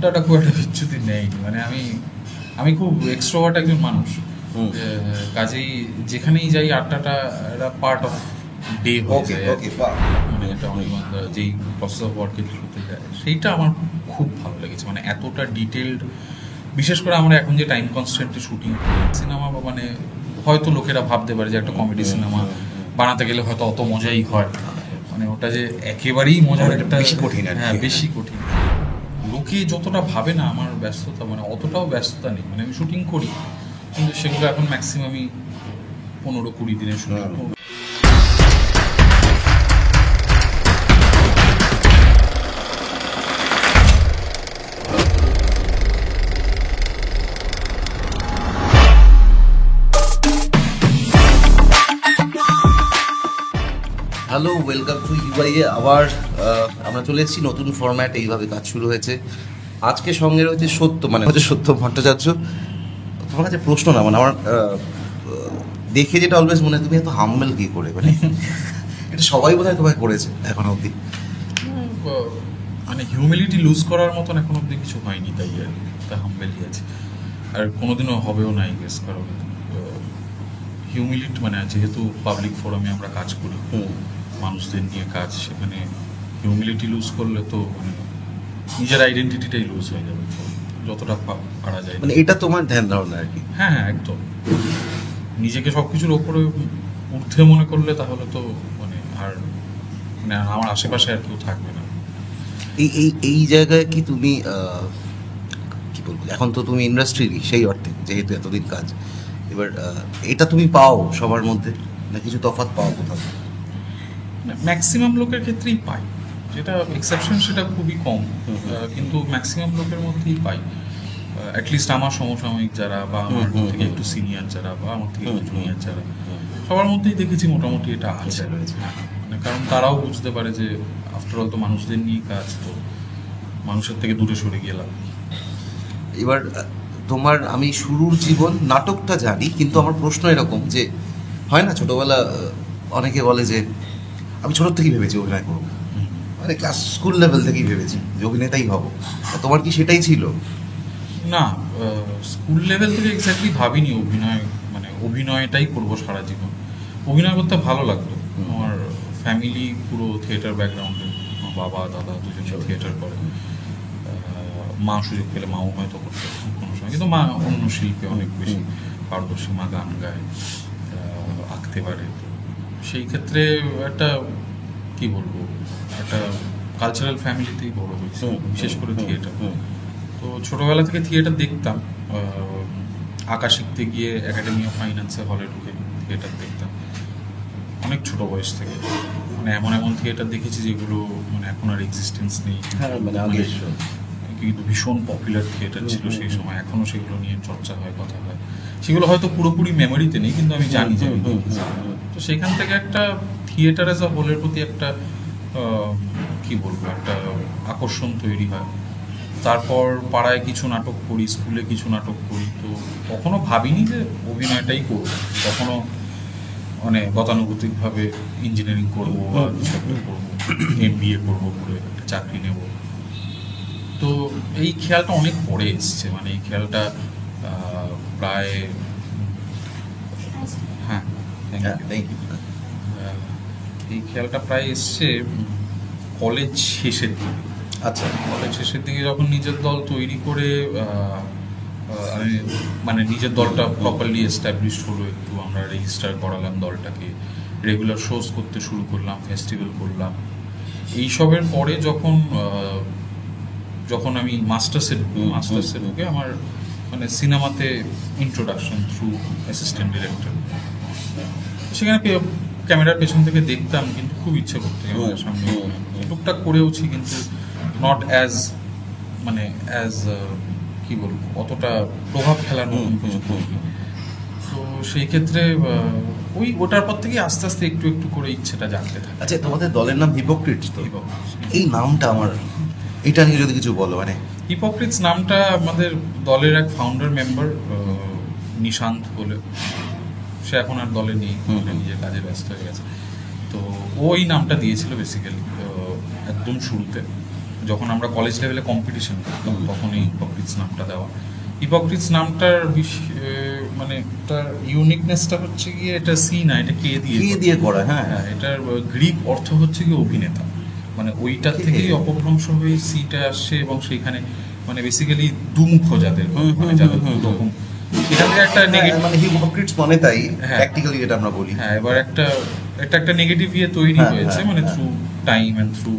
আড্ডাটা খুব একটা বিচ্যুতি নেই, মানে আমি খুব এক্সট্রোভার্ট একজন মানুষ, কাজেই যেখানেই যাই আড্ডাটা একটা পার্ট অফ ডে হয়ে যায়। মানে এটা অনেক যেই প্রসেস অফ ওয়ার্কের শুরুতে যায় সেইটা আমার খুব ভালো লেগেছে, মানে এতটা ডিটেলড। বিশেষ করে আমরা এখন যে টাইম কনস্ট্যান্টে শুটিং সিনেমা, মানে হয়তো লোকেরা ভাবতে পারে যে একটা কমেডি সিনেমা বানাতে গেলে হয়তো অত মজাই হয়, মানে ওটা যে একেবারেই মজার একটা বেশি কঠিন। হ্যাঁ, বেশি কঠিন। লোকে যতটা ভাবে না আমার ব্যস্ততা, মানে অতটাও ব্যস্ততা নেই, মানে আমি শুটিং করি কিন্তু সেগুলো এখন ম্যাক্সিমামই 15-20 দিনের shooting. Hello, welcome to UIA. আবার আমরা চলে এসেছি নতুন ফরম্যাট, এইভাবে কাজ শুরু হয়েছে। আজকে সঙ্গে রয়েছে সত্যম ভট্টাচার্য। তোমার কাছে প্রশ্ন না, মানে আমার দেখে যেটা অলওয়েজ মনে হয়, তুমি এত হাম্বেল কী করে, মানে এটা সবাই বোধহয় তোমায় করেছে এখন অবধি। মানে হিউমিলিটি লুজ করার মতন এখন অবধি কিছু হয়নি, তাই আর তা হাম্বেলই আছে, আর কোনোদিনও হবেও না এই গেস। কারণ হিউমিলিটি মানে যেহেতু পাবলিক ফোরামে আমরা কাজ করি, মানুষদের নিয়ে কাজ, সেখানে হিউমিলিটি লুজ করলে তো মানে নিজের আইডেন্টিটিটাই লুজ হয়ে যাবে, যতটা পারা যায়। মানে এটা তোমার ধ্যান ধারণা আর কি? হ্যাঁ, একদম। নিজেকে সব কিছুর ওপরে ঊর্ধ্বে মনে করলে তাহলে তো মানে আমার আশেপাশে আর কেউ থাকবে না। এই জায়গায় কি তুমি কি বলবো, এখন তো তুমি ইন্ডাস্ট্রিরই সেই অর্থে, যেহেতু এতদিন কাজ, এবার এটা তুমি পাও সবার মধ্যে, না কিছু তফাৎ পাও কোথাও? ম্যাক্সিমাম লোকের ক্ষেত্রেই পাই, যেটা এক্সেপশন সেটা খুবই কম, কিন্তু ম্যাক্সিমাম লোকের মধ্যেই পাই। অ্যাটলিস্ট আমার সমসাময়িক যারা, বা আমার থেকে একটু সিনিয়র যারা, বা আমার থেকে একটু জুনিয়র যারা, সবার মধ্যেই দেখেছি মোটামুটি এটা আছে রয়েছে। মানে কারণ তারাও বুঝতে পারে যে আফটারঅল তো মানুষদের নিয়ে কাজ, তো মানুষের থেকে দূরে সরে গেলাম। এবার তোমার, আমি শুরুর জীবন নাটকটা জানি, কিন্তু আমার প্রশ্ন এরকম যে, হয় না ছোটবেলা অনেকে বলে যে আমি ছোটোর থেকেই ভেবেছি অভিনয় করবো, মানে ক্লাস স্কুল লেভেল থেকেই ভেবেছি যে অভিনেতাই হব। তোমার কি সেটাই ছিল? না, স্কুল লেভেল থেকে এক্স্যাক্টলি ভাবিনি অভিনয়টাই করবো সারা জীবন। অভিনয় করতে ভালো লাগতো, আমার ফ্যামিলি পুরো থিয়েটার ব্যাকগ্রাউন্ডে, আমার বাবা দাদা দুজনে থিয়েটার করে। মা সুযোগ পেলে মাও হয়তো করতে কোনো সময়, কিন্তু মা অন্য শিল্পে অনেক বেশি পারদর্শী, মা গান গায়, আঁকতে পারে। সেই ক্ষেত্রে একটা কি বলবো, একটা কালচারাল ফ্যামিলিতেই বড় হয়েছে, বিশেষ করে থিয়েটার। তো ছোটোবেলা থেকে থিয়েটার দেখতাম, আঁকা শিখতে গিয়ে একাডেমি অফ ফাইন্যান্সে হলে ঢুকে থিয়েটার দেখতাম অনেক ছোটো বয়স থেকে। মানে এমন থিয়েটার দেখেছি যেগুলো মানে এখন আর এক্সিস্টেন্স নেই, কিন্তু ভীষণ পপুলার থিয়েটার ছিল সেই সময়। এখনও সেগুলো নিয়ে চর্চা হয়, কথা হয়। সেগুলো হয়তো পুরোপুরি মেমোরিতে নেই, কিন্তু আমি জানি যে তো সেখান থেকে একটা থিয়েটার অ্যাজ আ হোলের প্রতি একটা কি বলবো, একটা আকর্ষণ তৈরি হয়। তারপর পাড়ায় কিছু নাটক করি, স্কুলে কিছু নাটক করি, তো কখনো ভাবিনি যে অভিনয়টাই করবো। কখনো মানে গতানুগতিকভাবে ইঞ্জিনিয়ারিং করবো বা কিছু একটা করবো, MBA করবো, করে একটা চাকরি নেব। তো এই খেয়ালটা অনেক পরে এসছে, মানে এই খেয়ালটা প্রায় এই খেয়ালটা প্রায় এসছে কলেজ শেষের দিকে। আচ্ছা, কলেজ শেষের দিকে যখন নিজের দল তৈরি করে আমি মানে নিজের দলটা প্রপারলি এস্টাবলিশ হলো, একটু আমরা রেজিস্টার করালাম দলটাকে, রেগুলার শোজ করতে শুরু করলাম, ফেস্টিভ্যাল করলাম। এইসবের পরে যখন আমি মাস্টার্সে ঢুকে আমার মানে সিনেমাতে ইন্ট্রোডাকশন থ্রু অ্যাসিস্ট্যান্ট ডিরেক্টর। সেখানে ক্যামেরার পেছন থেকে দেখতাম, কিন্তু খুব ইচ্ছে করতো ক্যামেরার সামনে। টুকটাক করেওছি, কিন্তু নট অ্যাজ কি বলবো, অতটা প্রভাব ফেলার মতন কিছু করিনি। তো সেই ক্ষেত্রে ওটার পর থেকে আস্তে আস্তে একটু একটু করে ইচ্ছেটা জাগতে থাকে। আচ্ছা, তোমাদের দলের নাম হিপোক্রিটস তো? এই নামটা আমার, এটা নিয়ে যদি কিছু বলো। মানে হিপোক্রিটস নামটা আমাদের দলের এক ফাউন্ডার মেম্বার নিশান্ত বলে, সে এখন আর দলে নেই, নিজের কাজে ব্যস্ত হয়ে গেছে। তো ওই নামটা দিয়েছিল বেসিক্যালি একদম শুরুতে। যখন আমরা কলেজ লেভেলে কম্পিটিশন করতাম তখন এই হিপোক্রিটস নামটা দেওয়া। হিপোক্রিটস নামটার মানে তার ইউনিকনেসটা হচ্ছে গিয়ে এটা সি না, এটা কে দিয়ে করা। হ্যাঁ, হ্যাঁ, এটার গ্রিক অর্থ হচ্ছে কি অভিনেতা, মানে ওইটার থেকেই অপভ্রংশ হয়ে সিটা আসছে এবং সেইখানে মানে বেসিক্যালি দুমুখ যাদের, মানে যাদের দুরকম, এটা থেকে একটা নেগেটিভ, মানে হিপোক্রিটস মানে তাই হ্যাঁ, প্র্যাকটিক্যালি যেটা আমরা বলি। হ্যাঁ, এবার একটা নেগেটিভ ইয়ে তৈরি হয়েছে, মানে থ্রু টাইম অ্যান্ড থ্রু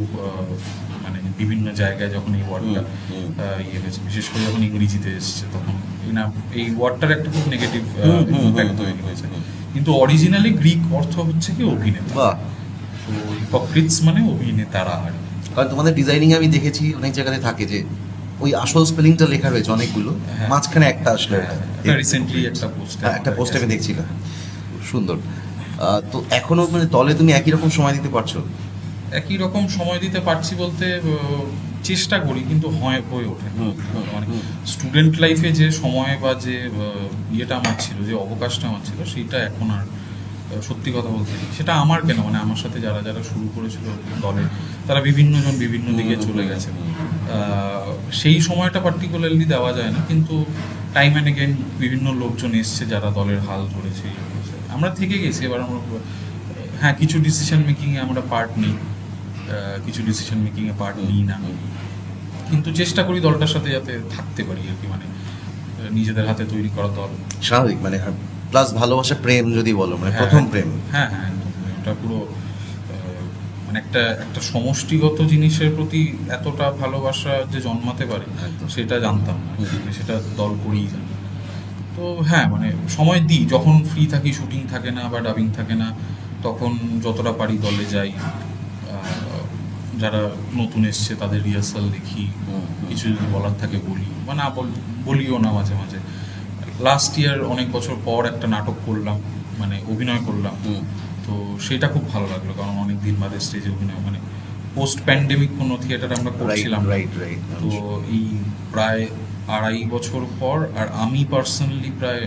মানে বিভিন্ন জায়গায় যখন এই ওয়ার্ডটা ইয়ে হয়েছে, বিশেষ করে যখন ইংরেজিতে এসছে তখন এই ওয়ার্ডটার একটা খুব নেগেটিভ ইম্প্যাক্ট তৈরি হয়েছে। কিন্তু অরিজিনালি গ্রিক অর্থ হচ্ছে কি অভিনেতা। তো হিপোক্রিটস মানে অভিনেতারা। আর কারণ তোমাদের ডিজাইনিং আমি দেখেছি অনেক জায়গাতে থাকে যে ওই আসল স্পেলিংটা লেখা রয়েছে অনেকগুলো, মাঝখানে একটা আসলে রিসেন্টলি একটা পোস্ট আমি দেখছিলাম, সুন্দর। তো এখনো মানে দলে তুমি একই রকম সময় দিতে পারছো? একই রকম সময় দিতে পারছি বলতে চেষ্টা করি, কিন্তু হয়ে ওঠে না। মানে স্টুডেন্ট লাইফে যে সময় বা যে ইয়েটা আমার ছিল, যে অবকাশটা আমার ছিল, সেইটা এখন আর সত্যি কথা বলতে সেটা আমার কেন, মানে আমার সাথে যারা যারা শুরু করেছিল দলে তারা বিভিন্ন জন বিভিন্ন দিকে চলে গেছে। সেই সময়টা পার্টিকুলারলি দেওয়া যায় না, কিন্তু টাইম অ্যান্ড এগেন বিভিন্ন লোকজন এসছে যারা দলের হাল ধরেছে, আমরা থেকে গেছি। এবার আমরা হ্যাঁ কিছু ডিসিশন মেকিংয়ে আমরা পার্ট নিই, কিছু ডিসিশন মেকিংয়ে পার্ট নিই না, কিন্তু চেষ্টা করি দলটার সাথে যাতে থাকতে পারি আর কি, মানে নিজেদের হাতে তৈরি করা দল। স্বাভাবিক, মানে প্লাস ভালোবাসা, প্রেম যদি বলো, মানে প্রথম প্রেম। হ্যাঁ হ্যাঁ, একদম। ওটা পুরো মানে একটা সমষ্টিগত জিনিসের প্রতি এতটা ভালোবাসা যে জন্মাতে পারে সেটা জানতাম না, সেটা দল করেই জানি। তো হ্যাঁ, মানে সময় দিই, যখন ফ্রি থাকি, শুটিং থাকে না বা ডাবিং থাকে না, তখন যতটা পারি দলে যাই, যারা নতুন এসছে তাদের রিহার্সাল দেখি, কিছু যদি বলার থাকে বলি, বা না বলিও না মাঝে মাঝে। লাস্ট ইয়ার অনেক বছর পর একটা নাটক করলাম, মানে অভিনয় করলাম, তো সেটা খুব ভালো লাগলো, কারণ অনেক দিন বাদে স্টেজে অভিনয়, মানে পোস্ট প্যান্ডেমিক কোনো থিয়েটার আমরা করছিলাম। তো এই প্রায় 2.5 বছর পর, আর আমি পার্সোনালি প্রায়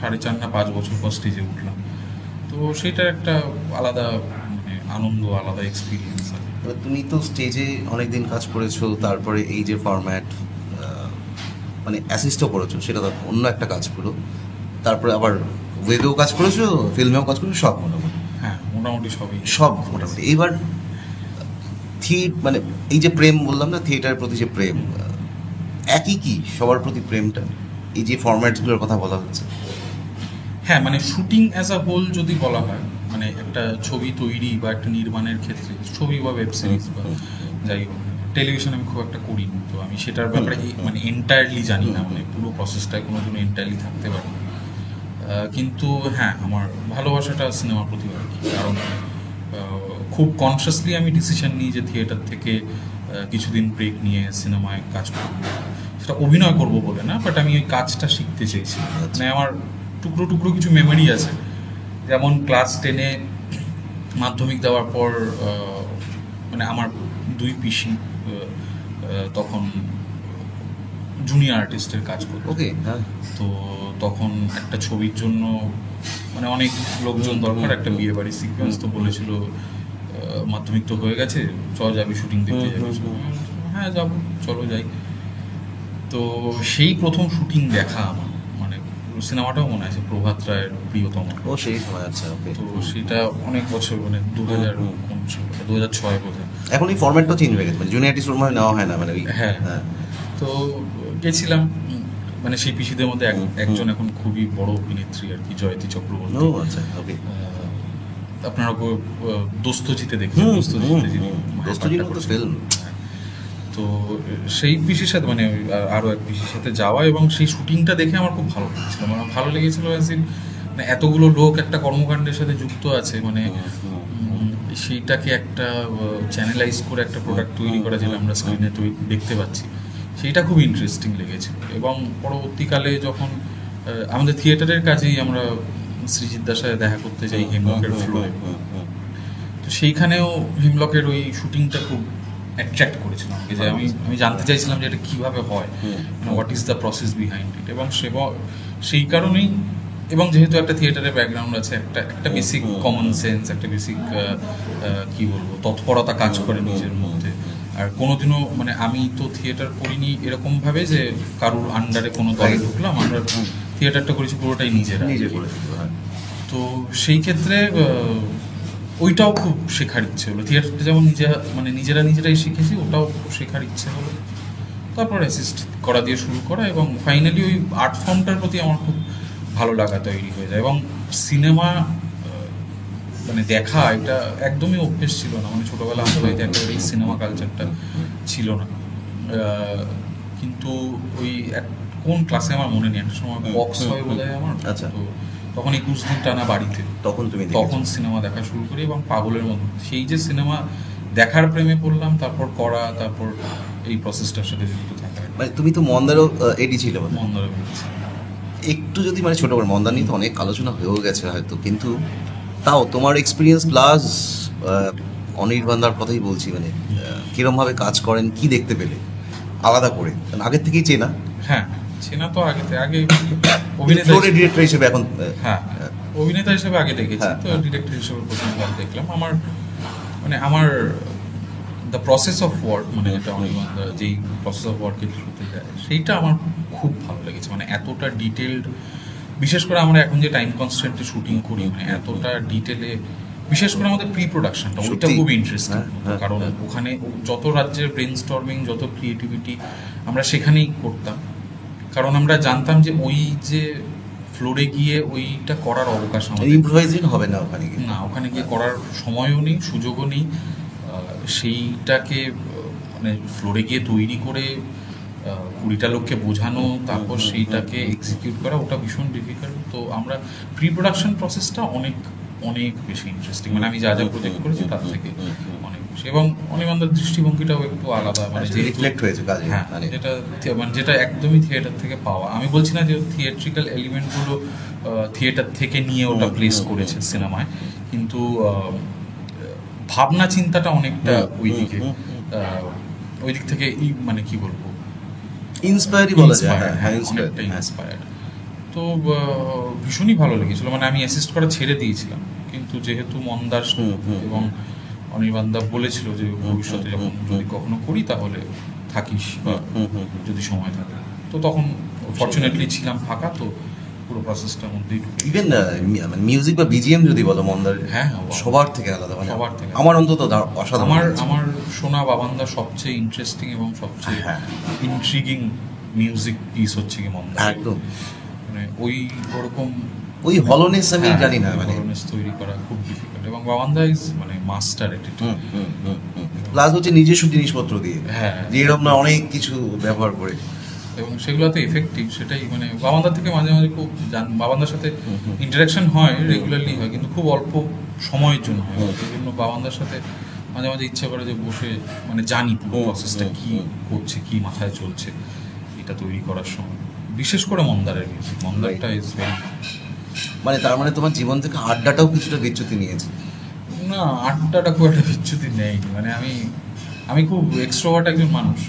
4.5 না 5 বছর পর স্টেজে উঠলাম, তো সেটার একটা আলাদা মানে আনন্দ, আলাদা এক্সপিরিয়েন্স। তুমি তো স্টেজে অনেকদিন কাজ করেছো, তারপরে এই যে ফরম্যাট মানে অ্যাসিস্টও করেছো, সেটা তো অন্য একটা কাজ পুরো, তারপরে আবার ওয়েবেও কাজ করেছো, ফিল্মেও কাজ করেছো, সব মোটামুটি। হ্যাঁ, মোটামুটি সব মোটামুটি। এইবার মানে এই যে প্রেম বললাম না, থিয়েটারের প্রতি যে প্রেম, একই কি সবার প্রতি প্রেমটা, এই যে ফরম্যাটসগুলোর কথা বলা হচ্ছে? হ্যাঁ, মানে শুটিং অ্যাজ আ হোল যদি বলা হয়, মানে একটা ছবি তৈরি বা একটা নির্মাণের ক্ষেত্রে, ছবি বা ওয়েব সিরিজ বা যাই হোক, টেলিভিশন আমি খুব একটা করিনি, তো আমি সেটার ব্যাপারে মানে এন্টায়ারলি জানি না, মানে পুরো প্রসেসটায় কোনো দিনও এন্টায়ারলি থাকতে পারি। কিন্তু হ্যাঁ, আমার ভালোবাসাটা সিনেমার প্রতি আর কি, কারণ খুব কনসিয়াসলি আমি ডিসিশন নিই যে থিয়েটার থেকে কিছুদিন ব্রেক নিয়ে সিনেমায় কাজ করবো, সেটা অভিনয় করবো বলে না, বাট আমি ওই কাজটা শিখতে চেয়েছি। মানে আমার টুকরো টুকরো কিছু মেমোরি আছে, যেমন ক্লাস 10-এ মাধ্যমিক দেওয়ার পর মানে আমার 2 পিসি তখন জুনিয়র আর্টিস্টের কাজ করতো। ওকে, হ্যাঁ। তো তখন একটা ছবির জন্য মানে অনেক লোকজন দরকার, একটা বিয়ে বাড়ির সিকোয়েন্স, তো বলেছিল মাধ্যমিক তো হয়ে গেছে, চল যাবি শুটিং দেখতে যাবি। হ্যাঁ যাবো, চলো যাই। তো সেই প্রথম শুটিং দেখা আমার, মানে সিনেমাটাও মনে আছে, প্রভাত রায়ের প্রিয়তম। ও সেই সময়, আচ্ছা, ওকে। তো সেটা অনেক বছর, মানে 2006 বোধ হয়। এখন এই ফরম্যাটটা চেঞ্জ হয়ে গেছে, মানে জুনিয়র আর্টিস্ট রুম নেওয়া হয় না, মানে হ্যাঁ। তো গেছিলাম, মানে সেই পিসিদের মধ্যে একজন এখন খুবই বড় অভিনেত্রী আর কি, জয়তী চক্রবর্তী। ও আচ্ছা, ওকে। আপনারা দোস্তজিতে দেখেছেন, দোস্তজির মতো ফিল্ম। তো সেই পিসির সাথে, মানে আরো এক পিসির সাথে যাওয়া, এবং সেই শুটিংটা দেখে আমার খুব ভালো লেগেছিল। মানে ভালো লেগেছিল মানে এতগুলো লোক একটা কর্মকাণ্ডের সাথে যুক্ত আছে, মানে সেইটাকে একটা চ্যানেলাইজ করে একটা প্রোডাক্ট তৈরি করা, যেটা আমরা স্ক্রিনে দেখতে পাচ্ছি, সেইটা খুব ইন্টারেস্টিং লেগেছিল। এবং পরবর্তীকালে যখন আমাদের থিয়েটারের কাজেই আমরা সৃজিত দার সাথে দেখা করতে যাই হেমলকের ফ্লোরে, তো সেইখানেও হেমলকের ওই শুটিংটা খুব অ্যাট্রাক্ট করেছিল আমাকে, যে আমি জানতে চাইছিলাম যে এটা কীভাবে হয়, what is the process behind it. এবং সেই কারণেই, এবং যেহেতু একটা থিয়েটারের ব্যাকগ্রাউন্ড আছে, একটা বেসিক কমন সেন্স, একটা বেসিক কি বলবো, তৎপরতা কাজ করে নিজের মধ্যে, আর কোনোদিনও মানে আমি তো থিয়েটার করিনি এরকমভাবে যে কারুর আন্ডারে কোনো দলে ঢুকলাম, আমরা থিয়েটারটা করেছি পুরোটাই নিজেরা। নিজে করেছিল, হ্যাঁ। তো সেই ক্ষেত্রে ওইটাও খুব শেখার ইচ্ছে হলো। থিয়েটারটা যেমন নিজেরাই শিখেছি, ওটাও শেখার ইচ্ছে হলো। তারপর অ্যাসিস্ট করা দিয়ে শুরু করা, এবং ফাইনালি ওই আর্ট ফর্মটার প্রতি আমার খুব ভালো লাগা তৈরি হয়ে যায়। এবং সিনেমা মানে দেখা এটা একদমই অভ্যেস ছিল না, মানে ছোটোবেলা আমাদের বাড়িতে একেবারেই সিনেমা কালচারটা ছিল না। কিন্তু ওই কোন ক্লাসে আমার মনে নেই, একটা সময় বক্স হয় বোধ হয় আমার। আচ্ছা। তো তখন 21 দিন টানা বাড়িতে, তখন সিনেমা দেখা শুরু করি এবং পাগলের মতো সেই যে সিনেমা দেখার প্রেমে পড়লাম, তারপর করা, তারপর এই প্রসেসটার সাথে যুক্ত থাকা। মানে তুমি তো মন্দারও এডি ছিল, মন্দারে বলেছি একটু যদি মানে ছোট করে, মন্দার নিয়ে তো অনেক আলোচনা হয়েও গেছে হয়তো, কিন্তু তাও তোমার এক্সপিরিয়েন্স প্লাস অনির্বাণদার কথাই বলছি, মানে কিরমভাবে কাজ করেন, কি দেখতে পেলে আলাদা করে? কারণ আগের থেকেই চেনা। হ্যাঁ, চেনা তো আগে ডিরেক্টর হিসেবে এখন, হ্যাঁ অভিনেতা হিসেবে আগে দেখেছি, তো ডিরেক্টর হিসেবে প্রথমবার দেখলাম। আমার দ্য প্রসেস অফ ওয়ার্ক, মানে যেটা অনির্বাণদা যেই প্রসেস অফ ওয়ার্কের শুরুতে যায়, সেইটা আমার খুব ভালো লেগেছে। মানে এতটা ডিটেলড, বিশেষ করে আমরা এখন যে টাইম কনস্ট্যান্টে শুটিং করি, মানে এতটা ডিটেলে, বিশেষ করে আমাদের প্রি প্রোডাকশনটা, ওইটা খুব ইন্টারেস্টিং। কারণ ওখানে যত রাজ্যের ব্রেন স্টর্মিং, যত ক্রিয়েটিভিটি আমরা সেখানেই করতাম। কারণ আমরা জানতাম যে ওই যে ফ্লোরে গিয়ে ওইটা করার অবকাশ আমাদের ইম্প্রোভাইজিং হবে না ওখানে গিয়ে, ওখানে গিয়ে করার সময়ও নেই, সুযোগও নেই। সেইটাকে মানে ফ্লোরে গিয়ে তৈরি করে 20টা লোককে বোঝানো, তারপর সেইটাকে এক্সিকিউট করা, ওটা ভীষণ ডিফিকাল্ট। তো আমরা প্রি প্রোডাকশন প্রসেসটা অনেক অনেক বেশি ইন্টারেস্টিং, মানে আমি যা যা প্রজেক্ট করেছি তার থেকে অনেক বেশি। এবং অনির্বাণদার দৃষ্টিভঙ্গিটাও একটু আলাদা, মানে যে রিফ্লেক্ট হয়েছে কাজে। হ্যাঁ, যেটা একদমই থিয়েটার থেকে পাওয়া। আমি বলছি না যে থিয়েট্রিক্যাল এলিমেন্টগুলো থিয়েটার থেকে নিয়ে ওটা প্লেস করেছে সিনেমায়, কিন্তু ভাবনা চিন্তাটা অনেকটা ওই দিক থেকে মানে কি বলবো, ইন্সপায়ারই বলা যায়। হ্যাঁ, অনেকটা ইন্সপায়ার্ড। তো ভীষণই ভালো লেগেছিল। মানে আমি অ্যাসিস্ট করা ছেড়ে দিয়েছিলাম, কিন্তু যেহেতু মন্দার এবং অনির্বাণদা বলেছিল যে ভবিষ্যতে যখন যদি কখনো করি তাহলে থাকিস, যদি সময় থাকে, তো তখন ফরচুনেটলি ছিলাম ফাঁকা, তো পুরো প্রসেসটার মধ্যেই ঢুকে। ইভেন মিউজিক বা বিজিএম যদি বলো, মন্দার হ্যাঁ সবার থেকে আলাদা, মানে সবার থেকে আমার অন্তত অসাধারণ। আমার শোনা বাবান্দা সবচেয়ে ইন্টারেস্টিং এবং সবচেয়ে ইন্ট্রিগিং মিউজিক পিস হচ্ছে কি মন্দা। একদম, মানে ওরকম ওই হলোনেস আমি জানি না, মানে হলোনেস তৈরি করা খুব ডিফিকাল্ট। এবং বাবান্দা ইজ মানে মাস্টার এট ইট। প্লাস হচ্ছে নিজস্ব জিনিসপত্র দিয়ে, হ্যাঁ, যে এরকম না অনেক কিছু ব্যবহার করে, এবং সেগুলোতে এফেক্টিভ। সেটাই মানে বাবান্দার থেকে মাঝে মাঝে খুব বাবান্দার সাথে ইন্টারাকশন হয়, রেগুলারলি হয়, কিন্তু খুব অল্প সময়ের জন্য হয়। সেই জন্য বাবান্দার সাথে মাঝে মাঝে ইচ্ছা করে যে বসে মানে জানি পুরো প্রসেসটা কী করছে, কী মাথায় চলছে এটা তৈরি করার সময়। বিশেষ করে মন্দারের মিউজিক, মন্দারটা ইজ ভেরি, মানে তার মানে তোমার জীবন থেকে আড্ডাটাও কিছুটা বিচ্যুতি নিয়েছে? না, আড্ডাটা খুব একটা বিচ্যুতি নেয়নি। মানে আমি খুব এক্সট্রোভার্ট একজন মানুষ,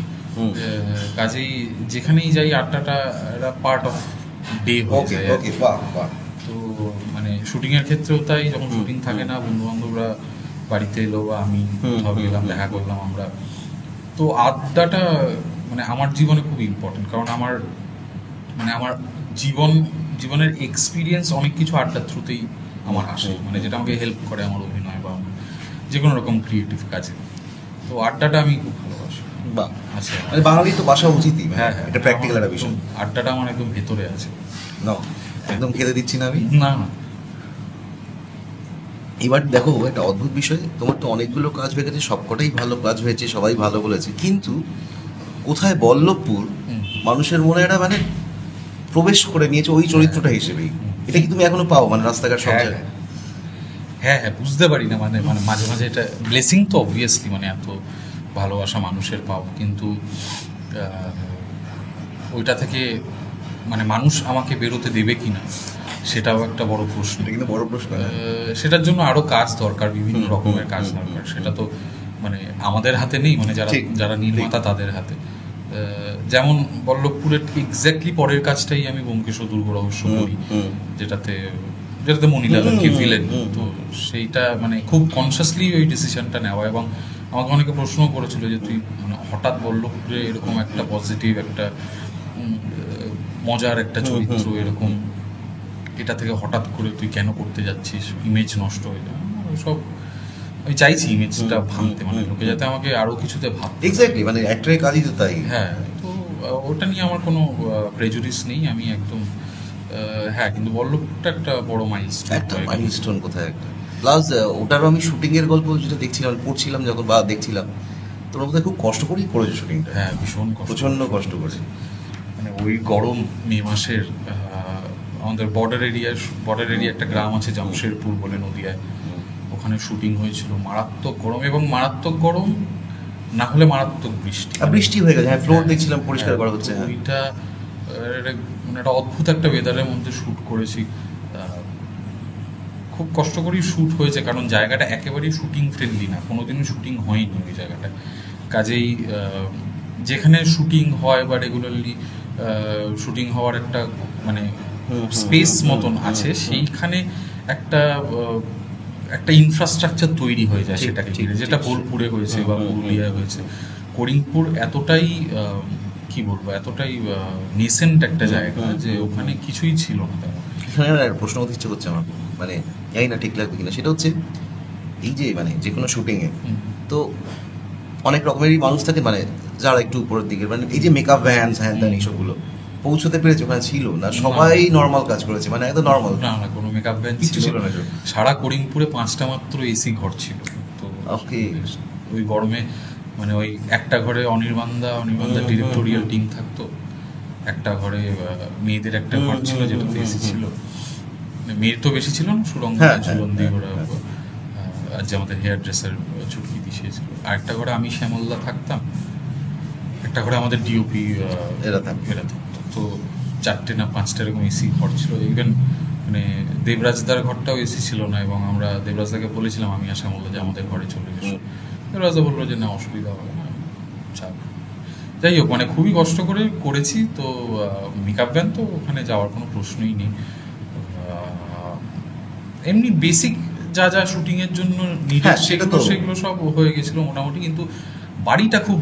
কাজেই যেখানেই যাই আড্ডাটা একটা পার্ট অফ ডে হয়ে যায়। তো মানে শুটিংয়ের ক্ষেত্রেও তাই, যখন শুটিং থাকে না, বন্ধু বান্ধবরা বাড়িতে এলো বা আমি কোথাও গেলাম, দেখা করলাম আমরা, তো আড্ডাটা মানে আমার জীবনে খুব ইম্পর্টেন্ট। কারণ আমার জীবনের এক্সপিরিয়েন্স অনেক কিছু আড্ডার থ্রুতেই আমার আসে, মানে যেটা আমাকে হেল্প করে আমার অভিনয় বা যে কোনো রকম ক্রিয়েটিভ কাজে। তো আড্ডাটা আমি খুব ভালোবাসি। আচ্ছা, মানে বাঙালি তো বাসা উচিতই। হ্যাঁ, এটা প্র্যাকটিক্যাল একটা বিষয়। আড্ডাটা আমার একদম ভেতরে আছে। না, একদম খেতে দিচ্ছি না আমি, না। এবার দেখো একটা অদ্ভুত বিষয়, তোমার তো অনেকগুলো কাজ হয়ে গেছে, সবকটাই ভালো কাজ হয়েছে, সবাই ভালো বলেছে, কিন্তু কোথায় বল্লভপুর মানুষের মনে একটা মানে প্রবেশ করে নিয়েছে ওই চরিত্রটা হিসেবেই। এটা কি তুমি এখনো পাও, মানে রাস্তাঘাট সব জায়গায়? হ্যাঁ, বুঝতে পারি না, মানে মাঝে মাঝে এটা ব্লেসিং তো অবভিয়াসলি, মানে এত ভালোবাসা মানুষের পাও, কিন্তু ওইটা থেকে মানে মানুষ আমাকে বেরোতে দেবে কিনা সেটাও একটা বড় প্রশ্ন। কিন্তু বড় প্রশ্ন, সেটার জন্য আরো কাজ দরকার, বিভিন্ন রকমের কাজ দরকার। সেটা তো মানে আমাদের হাতে নেই, মানে যারা নির্মাতা তাদের হাতে। যেমন বল্লভপুরের এক্স্যাক্টলি পরের কাজটাই আমি ব্যোমকেশ দুর্গ রহস্য করি, যেটাতে মনিলালকে ভিলেন। তো সেইটা মানে খুব কনসিয়াসলি ওই ডিসিশনটা নেওয়া, এবং আমাকে অনেকে প্রশ্ন করেছিল যে তুই মানে হঠাৎ বল্লভপুরে এরকম একটা পজিটিভ একটা মজার একটা চরিত্র এরকম এটা থেকে হঠাৎ করে তুই কেন করতে যাচ্ছিস, ইমেজ নষ্ট হয়ে যায় সব। আমি চাইছি ইমেজটা ভাঙতে, মানে লোকে যাতে আমাকে আরো কিছুতে ভাবতে। এক্স্যাক্টলি, মানে অ্যাক্টরের কাজই তো তাই। হ্যাঁ, তো ওটা নিয়ে আমার কোনো প্রেজুডিস নেই, আমি একদম হ্যাঁ, কিন্তু বল্লভপুরটা একটা বড় মাইলস্টোন, একটা মাইলস্টোন কোথায় একটা। প্লাস ওটারও আমি শুটিংয়ের গল্প যেটা দেখছিলাম, পড়ছিলাম যখন বা দেখছিলাম, তোর মধ্যে খুব কষ্ট করেই করেছে শুটিংটা। হ্যাঁ, ভীষণ কষ্ট, প্রচণ্ড কষ্ট করেছে। মানে ওই গরম মে মাসের আমাদের বর্ডার এরিয়া একটা গ্রাম আছে জামশেদপুর বলে নদিয়ায়, ওখানে শুটিং হয়েছিল। মারাত্মক গরম, এবং মারাত্মক গরম না হলে মারাত্মক বৃষ্টি, বৃষ্টি হয়ে গেছে। হ্যাঁ, ফ্লোর দেখছিলাম পরিষ্কার করা হচ্ছে। হ্যাঁ, ওইটা মানে একটা অদ্ভুত একটা ওয়েদারের মধ্যে শ্যুট করেছি। খুব কষ্ট করেই শ্যুট হয়েছে, কারণ জায়গাটা একেবারেই শুটিং ফ্রেন্ডলি না, কোনোদিনও শুটিং হয়নি ওই জায়গাটা। কাজেই যেখানে শুটিং হয় বা রেগুলারলি শুটিং হওয়ার একটা মানে স্পেস মতন আছে, সেইখানে একটা একটা ইনফ্রাস্ট্রাকচার তৈরি হয়ে যায় সেটাকে ঘিরে, যেটা বোলপুরে হয়েছে বা পুরুলিয়ায় হয়েছে। করিমপুর এতটাই কি বলবো, এতটাই নেসেন্ট একটা জায়গা যে ওখানে কিছুই ছিল না তেমন। এখানে আর প্রশ্ন করতে ইচ্ছে করছে আমার, মানে জানি না ঠিক লাগবে কিনা, সেটা হচ্ছে এই যে মানে যে কোনো শুটিংয়ে তো অনেক রকমেরই মানুষ থাকে, মানে যারা একটু উপরের দিকে, মানে এই যে মেকআপ ভ্যান হ্যান ত্যান এইসবগুলো পৌঁছতে পেরেছে ওখানে ছিল না, সবাই নর্মাল কাজ করেছে, মানে একদম নর্মাল। না না, কোনো মেকআপ ভ্যান কিছু ছিল না। সারা করিমপুরে 5টা মাত্র এসি ঘর ছিল। তো ওকে, ওই গরমে মানে ওই একটা ঘরে অনির্বাণদা ডিরেক্টোরিয়াল টিম থাকতো, একটা ঘরে মেয়েদের একটা ঘর ছিল যেটাতে এসি ছিল। মেয়ের তো বেশি ছিল না, সুরঙ্গা ঝুলন্দি ওরা, আর যে আমাদের হেয়ার ড্রেসার ছুটকি দিয়েছিল। আর একটা ঘরে আমি শ্যামলদা থাকতাম, একটা ঘরে আমাদের ডিওপি এরা থাকতো। তো 4টে না 5টা এরকম এসি ঘর ছিল। ইভেন মানে দেবরাজদার ঘরটাও এসি ছিল না, এবং আমরা দেবরাজদাকে বলেছিলাম আমি আর শ্যামলদা যে আমাদের ঘরে চলে গেছে। দেবরাজদা বললো যে না, অসুবিধা হবে না, চাপ। যাই হোক, মানে খুবই কষ্ট করে করেছি। তো মেকআপ ভ্যান তো ওখানে যাওয়ার কোনো প্রশ্নই নেই। এমনি বেসিক যা যা শুটিংয়ের জন্য সেগুলো সব হয়ে গেছিলো মোটামুটি, কিন্তু বাড়িটা খুব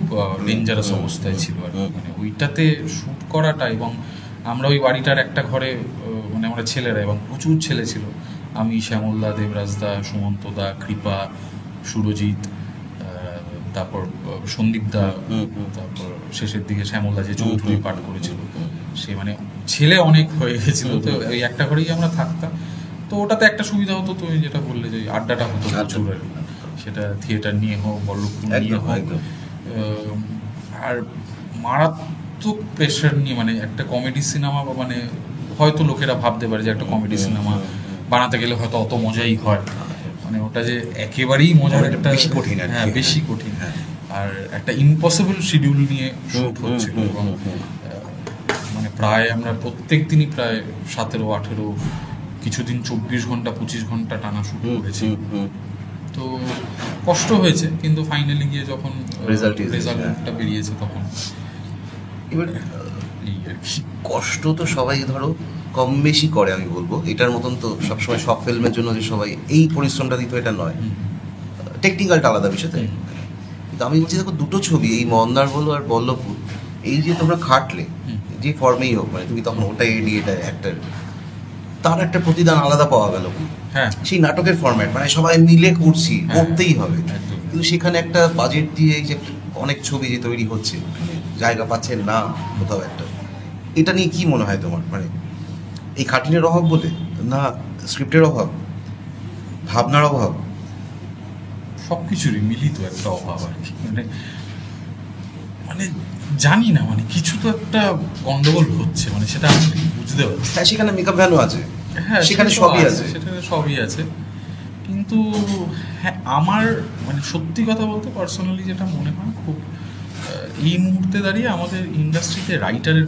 ডেঞ্জারাস অবস্থায় ছিল আর মানে ওইটাতে শ্যুট করাটা। এবং আমরা ওই বাড়িটার একটা ঘরে মানে আমরা ছেলেরা, এবং প্রচুর ছেলে ছিল, আমি, শ্যামলদা, দেবরাজদা, সুমন্তদা, কৃপা, সুরজিৎ, তারপর সন্দীপদা, তারপর শেষের দিকে শ্যামলদা যে চৌধুরী পাঠ করেছিল, সে মানে ছেলে অনেক হয়ে গেছিল। তো ওই একটা ঘরেই আমরা থাকতাম। তো ওটাতে একটা সুবিধা হতো, তুমি যেটা বললে যে আড্ডাটা হতো প্রচুর আর কি, সেটা থিয়েটার নিয়ে হোক, বল্লভপুর নিয়ে হোক। আর মারাত্মক প্রেশার নিয়ে, মানে একটা কমেডি সিনেমা, মানে হয়তো লোকেরা ভাবতে পারে যে একটা কমেডি সিনেমা বানাতে গেলে হয়তো অত মজাই হয়, মানে ওটা যে একেবারেই মজার একটা বেশি কঠিন। হ্যাঁ, বেশি কঠিন। আর একটা ইম্পসিবল শিডিউল নিয়ে শুট হচ্ছিল, এবং মানে প্রায় আমরা প্রত্যেক দিনই প্রায় 17-18, কিছুদিন 24 ঘন্টা 25 ঘন্টা টানা শুট করেছি। তো কষ্ট হয়েছে, কিন্তু ফাইনালি গিয়ে যখন রেজাল্টটা বেরিয়েছে তখন এবার এই আর কি। কষ্ট তো সবাই ধরো কম বেশি করে, আমি বলবো এটার মতন তো সবসময় সব ফিল্মের জন্য যে সবাই এই পরিশ্রমটা দিত এটা নয়, টেকনিক্যালটা আলাদা বিষয়, তাই। কিন্তু আমি বলছি দেখো, দুটো ছবি, এই মন্দার বলো আর বল্লভপুর, এই যে তোমরা খাটলে যে ফর্মেই হোক, মানে তুমি তখন ওটা এডি এটা অ্যাক্টর, তার একটা প্রতিদান আলাদা পাওয়া গেল। হ্যাঁ, সেই নাটকের ফরম্যাট, মানে সবাই মিলে করছি, করতেই হবে। কিন্তু সেখানে একটা বাজেট দিয়ে যে অনেক ছবি যে তৈরি হচ্ছে, জায়গা পাচ্ছেন না কোথাও একটা, এটা নিয়ে কি মনে হয় তোমার? মানে এই খাটনির অভাব বলে, না স্ক্রিপ্টের অভাব, ভাবনার অভাব, সবকিছুরই মিলিত একটা অভাব আর কি। মানে মানে জানি না, মানে কিছু তো একটা গন্ডগোল হচ্ছে, মানে সেটা আমি বুঝতে পারছি। হ্যাঁ, সেখানে মেকআপ ভ্যানও আছে, হ্যাঁ সেখানে সবই আছে, সেখানে সবই আছে। কিন্তু হ্যাঁ, আমার মানে সত্যি কথা বলতে পার্সোনালি যেটা মনে হয়, খুব এই মুহূর্তে দাঁড়িয়ে আমাদের ইন্ডাস্ট্রিতে রাইটারের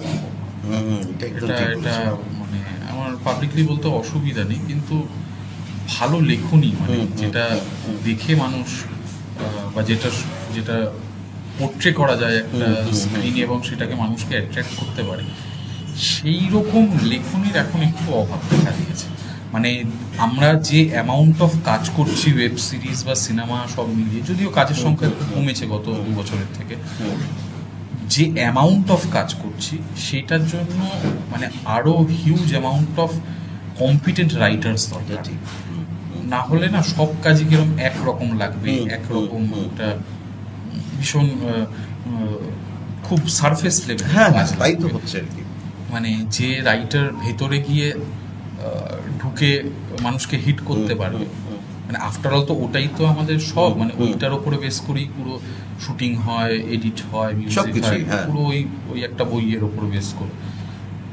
এটা মানে আমার পাবলিকলি বলতে অসুবিধা নেই, কিন্তু ভালো লেখনী, মানে যেটা দেখে মানুষ বা যেটা পোট্রে করা যায় একটা স্ক্রিনে এবং সেটাকে মানুষকে অ্যাট্রাক্ট করতে পারে, সেই রকম লেখনীর এখন একটু অভাব দেখা দিয়েছে। মানে আমরা যে অ্যামাউন্ট অফ কাজ করছি ওয়েব সিরিজ বা সিনেমা সব মিলিয়ে, যদিও কাজের সংখ্যা একটু কমেছে গত 2 বছরের থেকে, যে অ্যামাউন্ট অফ কাজ করছি সেটার জন্য মানে আরও huge amount of competent writers দরকার। না হলে না সব কাজই কিরকম একরকম লাগবে, একরকম একটা ভীষণ খুব সারফেস লেভেল। হ্যাঁ তাই তো হচ্ছে আর কি। মানে যে রাইটার ভেতরে গিয়ে ঢুকে মানুষকে হিট করতে পারবে, মানে আফটার অল তো ওটাই তো আমাদের সব, মানে ওইটার ওপরে বেস করেই পুরো শুটিং হয়, এডিট হয়, মিউজিক হয়, পুরো ওই একটা বইয়ের ওপর বেস করে।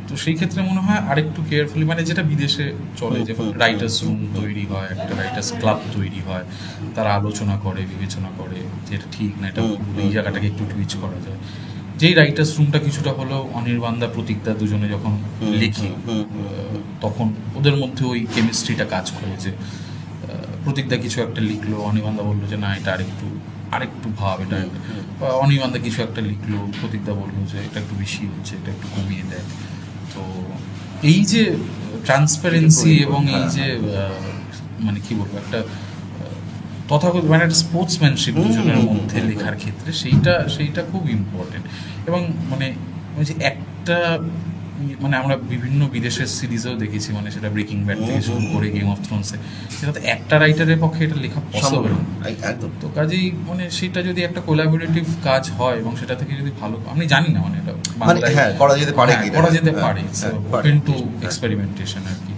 তো সেই ক্ষেত্রে মনে হয় আরেকটু কেয়ারফুলি, মানে যেটা বিদেশে চলে, যে রাইটার্স রুম তৈরি হয়, একটা রাইটার্স ক্লাব তৈরি হয়, তারা আলোচনা করে, বিবেচনা করে যে এটা ঠিক না, এটা এই জায়গাটাকে একটু টুইচ করা যায়। যেই রাইটার্স রুমটা কিছুটা হলেও অনির্বাণদা প্রতীকদা দুজনে যখন লেখি, তখন ওদের মধ্যে ওই কেমিস্ট্রিটা কাজ করে, যে প্রতীকদা কিছু একটা লিখলো, অনির্বাণদা বললো যে না এটা আরেকটু ভাব, এটা অনির্বাণদা কিছু একটা লিখলো, প্রতীকদা বললো যে এটা একটু বেশি হচ্ছে, এটা একটু কমিয়ে দেয়। তো এই যে ট্রান্সপারেন্সি এবং এই যে মানে কি বলবো, একটা তথাকথিত মানে একটা স্পোর্টসম্যানশিপ দুজনের মধ্যে লেখার ক্ষেত্রে, সেইটা খুব ইম্পর্টেন্ট। এবং মানে ওই যে একটা মানে আমরা বিভিন্ন বিদেশের সিরিজেও দেখেছি, মানে সেটা ব্রেকিং ব্যাড থেকে শুরু করে গেম অফ থ্রোনসে, সেটা তো একটা রাইটারের পক্ষে এটা লেখা পসিবল একদম। তো কাজেই মানে সেটা যদি একটা কোলাবোরেটিভ কাজ হয় এবং সেটা থেকে যদি ভালো, আমি জানি না মানে এটা করা যেতে পারে, ওপেন টু এক্সপেরিমেন্টেশন আর কি।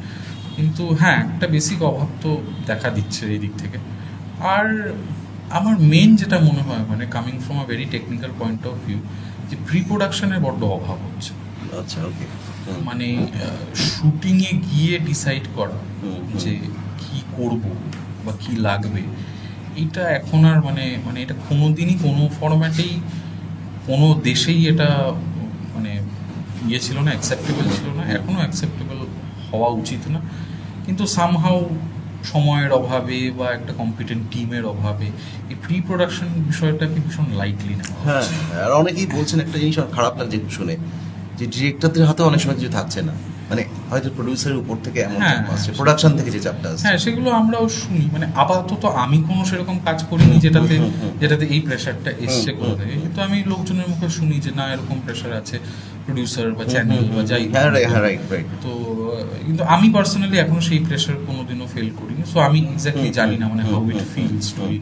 কিন্তু হ্যাঁ, একটা বেসিক অভাব তো দেখা দিচ্ছে এই দিক থেকে। আর আমার মেন যেটা মনে হয়, মানে coming from a very technical point of view, যে প্রি প্রোডাকশনের বড্ড অভাব হচ্ছে। আচ্ছা, ওকে। মানে শুটিংয়ে গিয়ে ডিসাইড করা যে কি করব বা কি লাগবে, এটা এখন আর মানে এটা কোনোদিনই কোনো ফরম্যাটেই কোনো দেশেই এটা মানে ইয়ে ছিল না, অ্যাকসেপ্টেবল ছিল না, এখনও অ্যাকসেপ্টেবল হওয়া উচিত না। কিন্তু সামহাউ সময়ের অভাবে বা একটা কম্পিটেন্ট টিমের অভাবে এই প্রি প্রোডাকশন বিষয়টাকে ভীষণ লাইটলি নেওয়া। হ্যাঁ, আর অনেকেই বলছেন একটা জিনিস আমার খারাপ লাগছে শুনে, যে ডিরেক্টরদের হাতে অনেক সময় কিছু থাকছে না, মানে হয়তো প্রডিউসারের উপর থেকে এমন আসছে, প্রোডাকশন থেকে যে চাপটা আসছে। হ্যাঁ, সেগুলো আমরাও শুনি। মানে আপাতত আমি কোনো সেরকম কাজ করিনি যেটাতে এই প্রেশারটা এসছে কোথা থেকে, কিন্তু আমি লোকজনের মুখে শুনি যে না এরকম প্রেশার আছে, প্রডিউসার বা চ্যানেল বা যাই। তো কিন্তু আমি পার্সোনালি এখনো সেই প্রেশার কোনোদিনও ফেল করিনি। সো আমি এক্স্যাক্টলি জানি না মানে how it feels to be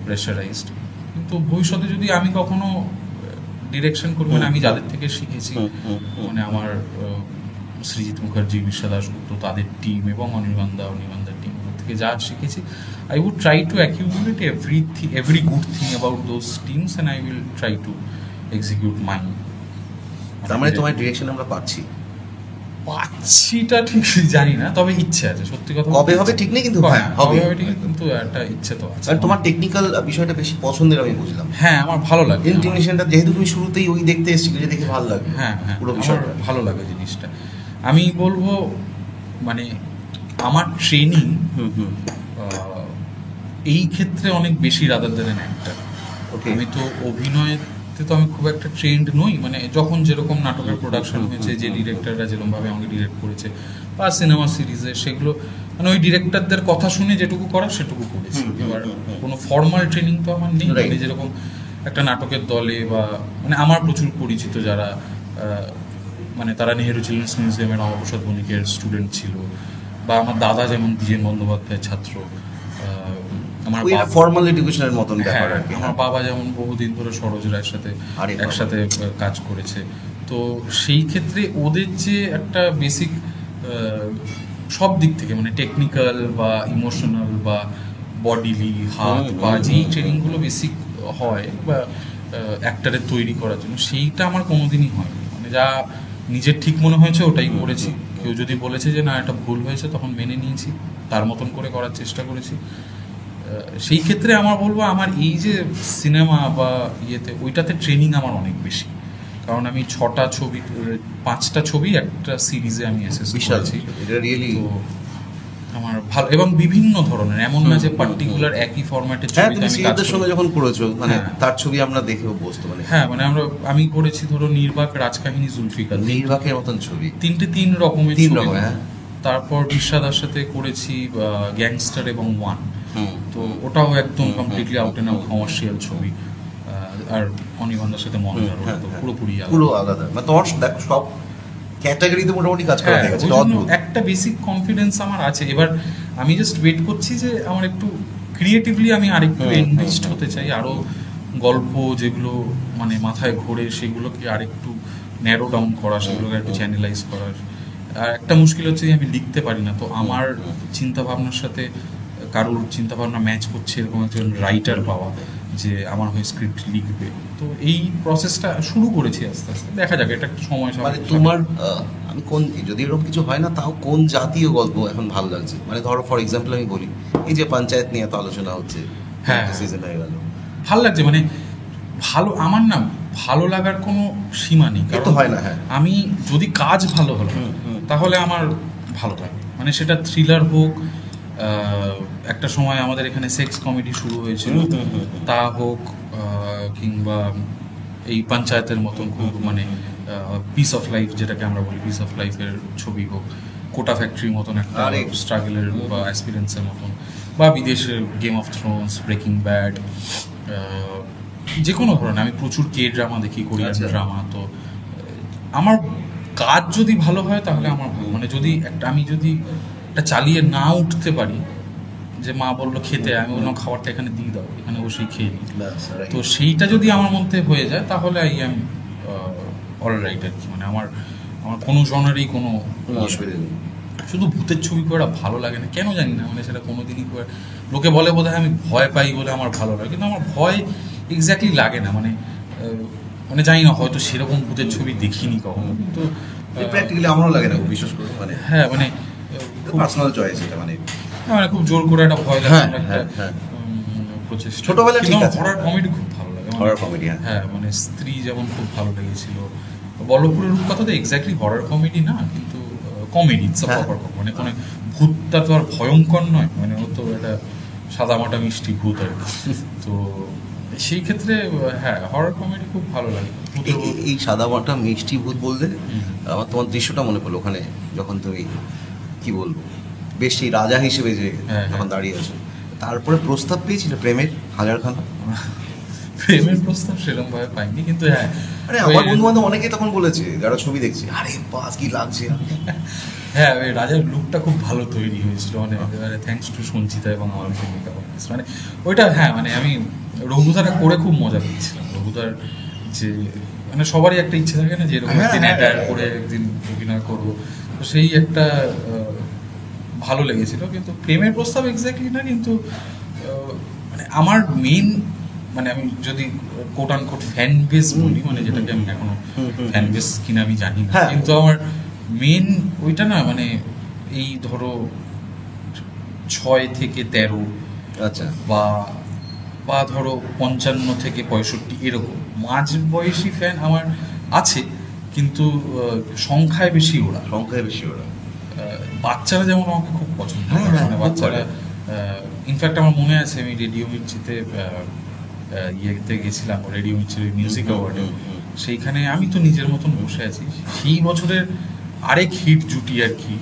pressurised. কিন্তু ভবিষ্যতে যদি আমি কখনো ডিরেকশন করবো, মানে আমি যাদের থেকে শিখেছি, মানে আমার সৃজিত মুখার্জি, বিশ্বা দাশগুপ্ত, তাদের টিম এবং অনির্বাণদার টিম থেকে যা শিখেছি, I would try to accumulate every good thing about those teams and I will try to execute mine. তার মানে তোমার ডিরেকশন আমরা পাচ্ছিটা ঠিক জানি না, তবে ইচ্ছে আছে, সত্যি কথা। কবে হবে ঠিক নেই, কিন্তু হবে ঠিক, কিন্তু একটা ইচ্ছে তো আছে। আর তোমার টেকনিক্যাল বিষয়টা বেশি পছন্দের, আমি বুঝলাম। হ্যাঁ, আমার ভালো লাগে ইন্টিগ্রেশনটা, যেহেতু তুমি শুরুতেই ওই দেখতে এসেছিলে, যে দেখে ভালো লাগে। হ্যাঁ, পুরো বিষয়টা ভালো লাগে জিনিসটা। আমি বলবো মানে আমার ট্রেনিং এই ক্ষেত্রে অনেক বেশি রাদার দেন একটা। আমি তো অভিনয়তে তো আমি খুব একটা ট্রেন্ড নই, মানে যখন যেরকম নাটকের প্রোডাকশন হয়েছে, যে ডিরেক্টররা যেরকমভাবে আমাকে ডিরেক্ট করেছে বা সিনেমা সিরিজে, সেগুলো মানে ওই ডিরেক্টরদের কথা শুনে যেটুকু করা সেটুকু করেছি। এবার কোনো ফর্মাল ট্রেনিং তো আমার নেই। মানে যেরকম একটা নাটকের দলে বা মানে আমার প্রচুর পরিচিত যারা, মানে তারা নেহেরু চিলড্রেন্স মিউজিয়ামের অবসর বণিকের স্টুডেন্ট ছিল, বা আমার দাদা যেমন দ্বিজেন বন্দ্যোপাধ্যায়ের ছাত্র, আমার ফর্মাল এডুকেশনের মতন ব্যাপার আর কি। আমার বাবা যেমন বহুদিন ধরে সরোজ রায়ের সাথে একসাথে কাজ করেছে। তো সেই ক্ষেত্রে ওদের যে একটা বেসিক সব দিক থেকে, মানে টেকনিক্যাল বা ইমোশনাল বা বডিলি, হাত বা যেই ট্রেনিংগুলো বেসিক হয় বা অ্যাক্টারের তৈরি করার জন্য, সেইটা আমার কোনোদিনই হয়নি। মানে যা নিজের ঠিক মনে হয়েছে ওটাই করেছি। কেউ যদি বলেছে যে না এটা ভুল হয়েছে, তখন মেনে নিয়েছি, তার মতন করে করার চেষ্টা করেছি। সেই ক্ষেত্রে আমার বলবো, আমার এই যে সিনেমা বা ইয়েতে, ওইটাতে ট্রেনিং আমার অনেক বেশি। কারণ আমি 6টা ছবি, 5টা ছবি একটা সিরিজে আমি এসেস করেছি। তো আমার ভালো, এবং বিভিন্ন ধরনের, এমন না যে পার্টিকুলার একই ফরম্যাটের ছবি। তুমি সিরিজের সঙ্গে যখন করেছো, মানে তার ছবি আমরা দেখে অভ্যস্ত। মানে হ্যাঁ, মানে আমি করেছি ধরো নির্বাক, রাজকাহিনী, জুলফিকার, নির্বাকের মতন ছবি, 3 রকমের। তারপর বিশ্বাদার সাথে করেছি গ্যাংস্টার এবং ওয়ান, হুম। তো ওটাও একদম completely out and out commercial ছবি। আর অনির্বাণদার সাথে মহাজার, ওটা তো পুরোপুরি পুরো আলাদা, মানে তোমার দেখো সব ক্যাটাগরিতে মোটামুটি কাজ করা হ্যাঁ, হয়ে গেছে, ওই এটা জন্য অদ্ভুত। একটা বেসিক কনফিডেন্স আমার আছে। এবার আমি জাস্ট ওয়েট করছি যে আমার একটু ক্রিয়েটিভলি আমি আরেকটু এনরিচড হতে চাই, আরও গল্প যেগুলো মানে মাথায় ঘোরে সেগুলোকে আরেকটু ন্যারো ডাউন করা, সেগুলোকে একটু চ্যানেলাইজ করার। আর একটা মুশকিল হচ্ছে যে আমি লিখতে পারি না, তো আমার চিন্তা ভাবনার সাথে কারোর চিন্তা ভাবনা ম্যাচ করছে এরকম একজন রাইটার পাওয়া যে আমার হয়ে স্ক্রিপ্ট লিখবে, তো এই প্রসেসটা শুরু করেছি আস্তে আস্তে। দেখা যাক, এটা একটা সময় মানে তোমার আমি কোন, যদি এরকম কিছু হয় না তাও কোন জাতীয় গল্প এখন ভালো লাগছে? মানে ধরো ফর এক্সাম্পল আমি বলি, এই যে পঞ্চায়েত নিয়ে তো আলোচনা হচ্ছে, হ্যাঁ, সিজন হয়ে গেল, ভালো লাগছে। মানে ভালো, আমার না ভালো লাগার কোনো সীমা নেই, তো হয় না। হ্যাঁ, আমি যদি কাজ ভালো হলো তাহলে আমার ভালো লাগে। মানে সেটা থ্রিলার হোক, একটা সময় আমাদের এখানে সেক্স কমেডি শুরু হয়েছিল, তা হোক, কিংবা এই পঞ্চায়েতের মতন খুব মানে পিস অফ লাইফ যেটাকে আমরা বলি, পিস অফ লাইফের ছবি হোক, কোটা ফ্যাক্টরির মতন একটা স্ট্রাগলের বা এক্সপিরিয়েন্সের মতন, বা বিদেশের game of Thrones, breaking bad, যে কোনো ধরনের। আমি প্রচুর কে ড্রামা দেখি, কোরিয়ান ড্রামা। তো আমার কাজ যদি ভালো হয় তাহলে আমার ভালো, মানে যদি একটা আমি যদি এটা চালিয়ে না উঠতে পারি, যে মা বললো খেতে, আমি বললাম খাবারটা এখানে দিয়ে দাও, এখানে বসেই খেয়ে নিই, তো সেইটা যদি আমার মধ্যে হয়ে যায় তাহলে আই এম অলরাইট আর কি। মানে আমার আমার কোনো জনেরই কোনো অসুবিধা নেই। শুধু ভূতের ছবি করা ভালো লাগে না, কেন জানি না, মানে সেটা কোনোদিনই করে লোকে বলে বোধহয় আমি ভয় পাই বলে আমার ভালো লাগে, কিন্তু আমার ভয় এক্স্যাক্টলি লাগে না। মানে মানে জানি না, হয়তো সেরকম ভূতের ছবি দেখিনি কখনো, কিন্তু প্র্যাকটিক্যালি আমারও লাগে না বিশেষ করে, মানে হ্যাঁ মানে পার্সোনাল চয়েস এটা, মানে মানে খুব জোর করে একটা ভয় লাগে, একটা প্রচেষ্টা। ছোটবেলায় ঠিক আছে, হরর কমেডি খুব ভালো লাগে, হরর কমেডি। হ্যাঁ মানে স্ত্রী যেমন খুব ভালো লেগেছিল। বল্লভপুরের রূপকথা তো এক্স্যাক্টলি হরর কমেডি না, কিন্তু comedy, it's a proper comedy. মানে কোনো ভূতটা তো আর ভয়ঙ্কর নয়, মানে ও তো একটা সাদামাটা মিষ্টি ভূত আর কি। তো সেই ক্ষেত্রে হ্যাঁ, হরর কমেডি খুব ভালো লাগে। এই সাদা মাটা মিষ্টি ভূত বলতে আমার তোমার দৃশ্যটা মনে পড়লো, ওখানে যখন তুমি কি বলবো বেশ সেই রাজা হিসেবে যে যখন দাঁড়িয়ে আছো, তারপরে প্রস্তাব পেয়েছিল প্রেমের হাজারখানা? প্রেমের প্রস্তাব সেরকম ভাবে পাইনি, কিন্তু হ্যাঁ, আরে আমার বন্ধু বান্ধব অনেকেই তখন বলেছে যারা ছবি দেখছে, আরে বাস কি লাগছে। হ্যাঁ, ওই রাজার লুকটা খুব ভালো তৈরি হয়েছিল, মানে থ্যাঙ্কস টু সঞ্চিতা এবং আমার মেকআপ আর্টিস্ট। মানে ওইটা হ্যাঁ, মানে আমি রঘুদাটা করে খুব মজা পেয়েছিলাম। রঘুদার যে মানে সবারই একটা ইচ্ছে থাকে না যে এরকম একদিন অ্যাটায়ার করে একদিন অভিনয় করবো, তো সেই একটা ভালো লেগেছিল। কিন্তু প্রেমের প্রস্তাব এক্স্যাক্টলি না, কিন্তু মানে আমার মেইন, মানে আমি যদি কোট আন কোট ফ্যান বেস বলি, মানে যেটাকে আমি এখনো ফ্যান বেস কিনা আমি জানি না, কিন্তু আমার মেন ওইটা না, মানে এই ধরো 6 থেকে 13, আচ্ছা, বা ধরো 55 থেকে 65, এরকম মাঝ বয়সী ফ্যান আমার আছে, কিন্তু সংখ্যায় বেশি ওরা। বাচ্চারা যেমন আমাকে খুব পছন্দ করে, মানে বাচ্চারা ইনফ্যাক্ট আমার মনে আছে আমি রেডিও মির্চিতে ইয়েতে গেছিলাম, রেডিও মির্চির মিউজিক অ্যাওয়ার্ডে, সেইখানে আমি তো নিজের মতন বসে আছি। সেই বছরের আরেক হিট জুটি আর কি,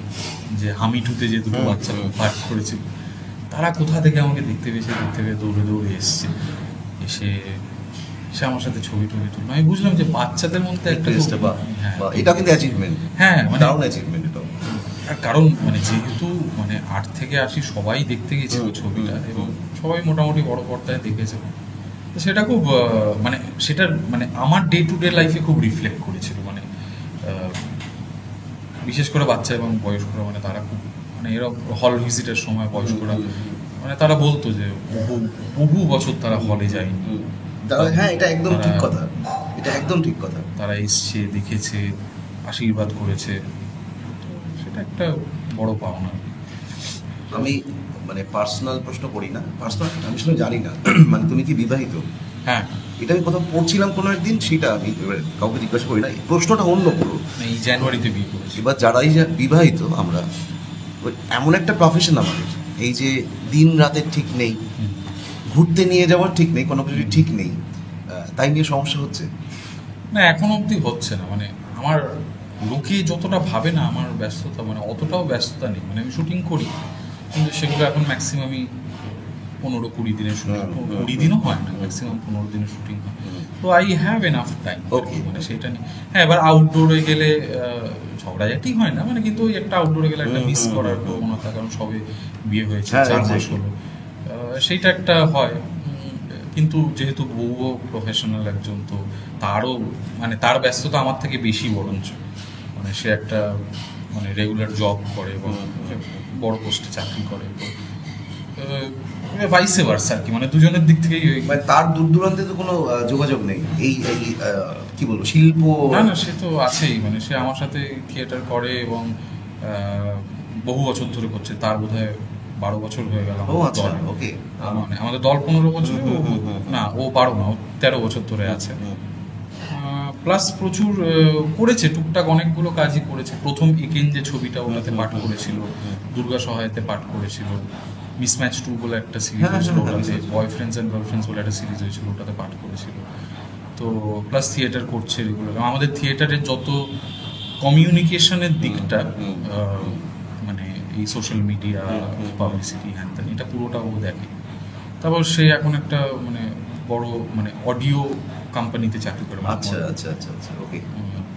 যে হামিটুতে যে দুটো বাচ্চা পাঠ করেছিল, তারা কোথা থেকে আমাকে দেখতে পেয়ে দৌড়ে দৌড়ে এসছে, এসে আমার সাথে ছবি টবি তুললো। আমি বুঝলাম যে বাচ্চাদের মধ্যে একটা এটা কিন্তু অ্যাচিভমেন্ট, হ্যাঁ মানে দারুণ অ্যাচিভমেন্ট এটা। কারণ মানে যেহেতু মানে 8 থেকে 80 সবাই দেখতে গেছিল ছবিটা, এবং সবাই মোটামুটি বড় পর্দায় দেখেছে, তো সেটা খুব মানে সেটার মানে আমার ডে টু ডে লাইফে খুব রিফ্লেক্ট করেছিল। মানে বিশেষ করে বাচ্চা এবং বয়স্করা, মানে তারা খুব মানে এরকম হল ভিজিটের সময় বয়স্করা মানে তারা বলতো যে বহু বছর তারা হলে যায়নি। হ্যাঁ, এটা একদম ঠিক কথা, এটা একদম ঠিক কথা। তারা এসছে, দেখেছে, আশীর্বাদ করেছে, সেটা একটা বড় পাওনা। আমি মানে পার্সোনাল প্রশ্ন করি না, পার্সোনাল আমি আসলে জানি না মানে তুমি কি বিবাহিত? হ্যাঁ, এটা আমি কোথাও পড়ছিলাম কোনো একদিন, সেটা আমি কাউকে জিজ্ঞাসা করি না, প্রশ্নটা অন্য পুরো। এই জানুয়ারিতে বিয়ে করেছি। এবার যারাই বিবাহিত আমরা, এমন একটা প্রফেশন আমাদের, এই যে দিন রাতের ঠিক নেই, ঘুরতে নিয়ে যাওয়ার ঠিক নেই, কোনো কিছু ঠিক নেই, তাই নিয়ে সমস্যা হচ্ছে না, এখনো অবধি হচ্ছে না। মানে আমার লোকে যতটা ভাবে না আমার ব্যস্ততা, মানে অতটাও ব্যস্ততা নেই, মানে আমি শুটিং করি কিন্তু সেগুলো এখন ম্যাক্সিমামই 15-20 দিনের শুটিং, 20 দিনও হয় না, ম্যাক্সিমাম 15 দিনের শুটিং হয়। তো আই হ্যাভ এনাফ টাইম, মানে সেটা নিয়ে। হ্যাঁ, এবার আউটডোরে গেলে ঝগড়াঝাটি হয় না, মানে কিন্তু ওই একটা আউটডোরে গেলে একটা মিস করার প্রবণতা, কারণ সবে বিয়ে হয়েছে, 4 মাস হলো, সেইটা একটা হয়। কিন্তু যেহেতু বউও প্রফেশনাল একজন, তো তারও মানে তার ব্যস্ততা আমার থেকে বেশি বরঞ্চ, মানে সে একটা মানে রেগুলার জব করে এবং বড় পোস্টে চাকরি করে, তো ভাইসে ভার্সা আর কি, মানে দুজনের দিক থেকেই মানে তার দূর দূরান্তে তো কোনো যোগাযোগ নেই এই কি বলবো শিল্প। না না, সে তো আছেই, মানে সে আমার সাথে থিয়েটার করে এবং বহু বছর ধরে করছে। তার বোধহয় 12 বছর হয়ে গেল ওকে, মানে আমাদের দল 15 বছর, না ও 12 না, ও 13 বছর ধরে আছে। প্লাস প্রচুর করেছে, টুকটাক অনেকগুলো কাজই করেছে। প্রথম একেন যে ছবিটা, ওটাতে পাঠ করেছিল, দুর্গা সহায়তে পাঠ করেছিল। মিসম্যাচ 2 বলে একটা সিরিজ হয়েছিল, ওটাতে বয়ফ্রেন্ডস অ্যান্ড গার্লফ্রেন্ডস বলে একটা সিরিজ হয়েছিল, ওটাতে পাঠ করেছিল। তো প্লাস থিয়েটার করছে রেগুলার। আমাদের থিয়েটারের যত কমিউনিকেশনের দিকটা, মানে এই সোশ্যাল মিডিয়া, পাবলিসিটি, হ্যান ত্যান, এটা পুরোটা ও দেখে। তারপর সে এখন একটা মানে বড় মানে অডিও কোম্পানিতে চাকরি করে। আচ্ছা আচ্ছা আচ্ছা আচ্ছা, ওকে।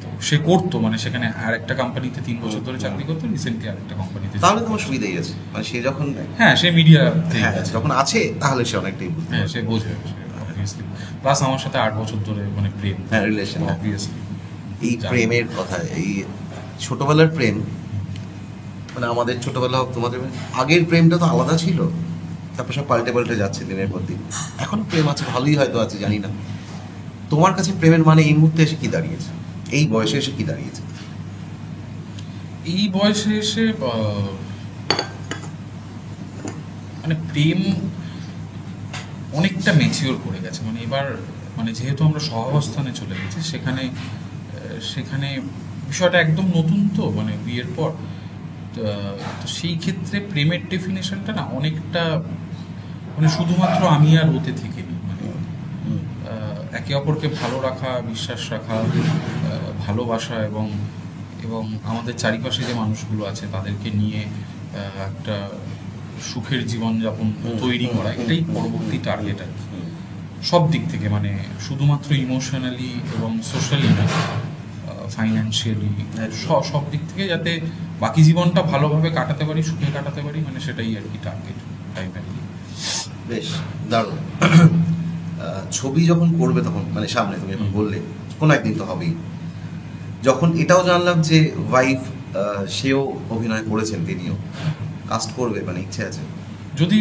তো সে করতো, মানে সেখানে আর একটা কোম্পানিতে 3 বছর ধরে চাকরি করতো, রিসেন্টলি আর একটা কোম্পানিতে। তাহলে তোমার সুবিধাই আছে, মানে সে যখন হ্যাঁ সে মিডিয়া যখন আছে তাহলে সে অনেকটাই হ্যাঁ সে বোঝে অবভিয়াসলি। প্লাস আমার সাথে 8 বছর ধরে মানে প্রেম, হ্যাঁ রিলেশন, অবভিয়াসলি। এই প্রেমের কথা, এই ছোটবেলার প্রেম, মানে আমাদের ছোটবেলা হোক, তোমাদের আগের প্রেমটা তো আলাদা ছিল, তারপর সব পাল্টে পাল্টে যাচ্ছে দিনের পর দিন। এখন প্রেম আছে, ভালোই হয়তো আছে, জানি না। তোমার কাছে প্রেমের মানে এই মুহূর্তে এসে কি দাঁড়িয়েছে, এই বয়সে এসে কি দাঁড়িয়েছে? এই বয়সে এসে মানে প্রেম অনেকটা ম্যাচিওর করে গেছে। মানে এবার মানে যেহেতু আমরা সহাবস্থানে চলে গেছি, সেখানে সেখানে বিষয়টা একদম নতুন, তো মানে বিয়ের পর। তো সেই ক্ষেত্রে প্রেমের ডেফিনেশনটা না অনেকটা মানে শুধুমাত্র আমি আর ওতে থেকে নিই, মানে একে অপরকে ভালো রাখা, বিশ্বাস রাখা, ভালোবাসা, এবং এবং আমাদের চারিপাশে যে মানুষগুলো আছে তাদেরকে নিয়ে একটা সুখের জীবনযাপন তৈরি করা, এটাই পরবর্তী টার্গেট আর কি। সব দিক থেকে, মানে শুধুমাত্র ইমোশনালি এবং সোশ্যালি না, ফাইন্যান্সিয়ালি, সব দিক থেকে যাতে বাকি জীবনটা ভালোভাবে কাটাতে পারি, সুখে কাটাতে পারি, মানে সেটাই আর কি টার্গেট প্রাইমারি। বেশ দারুণ। ছবি যখন করবে তখন মানে সামনে, তুমি যখন বললে কোনো একদিন তো হবেই, যখন এটাও জানলাম যে ওয়াইফ সেও অভিনয় করেছেন, তিনিও কাস্ট করবে, মানে ইচ্ছে আছে যদি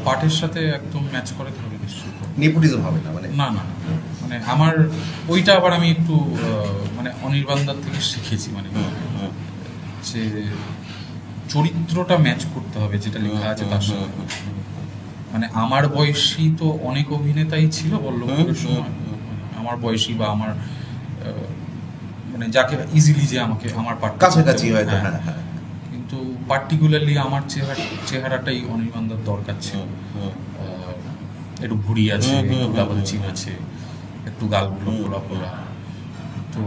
পার্টের সাথে একদম ম্যাচ করে তাহলে নিশ্চয়ই। নেপোটিজম হবে না? মানে না না, মানে আমার ওইটা আবার আমি একটু মানে অনির্বাণদার থেকে শিখেছি, মানে যে চরিত্রটা ম্যাচ করতে হবে যেটা লেখা আছে তার সাথে। মানে আমার বয়সী তো অনেক অভিনেতাই ছিল বল্লভপুরের সময়, আমার বয়সী বা আমার মানে যাকে ইজিলি যে আমাকে আমার কাছাকাছি হয়তো, কিন্তু পার্টিকুলারলি আমার চেহারাটাই অনির্বাণদার দরকার ছিল। একটু ভুড়ি আছে, একটু ডাবল চিন আছে, একটু গালগুলো পোড়া পোড়া। তো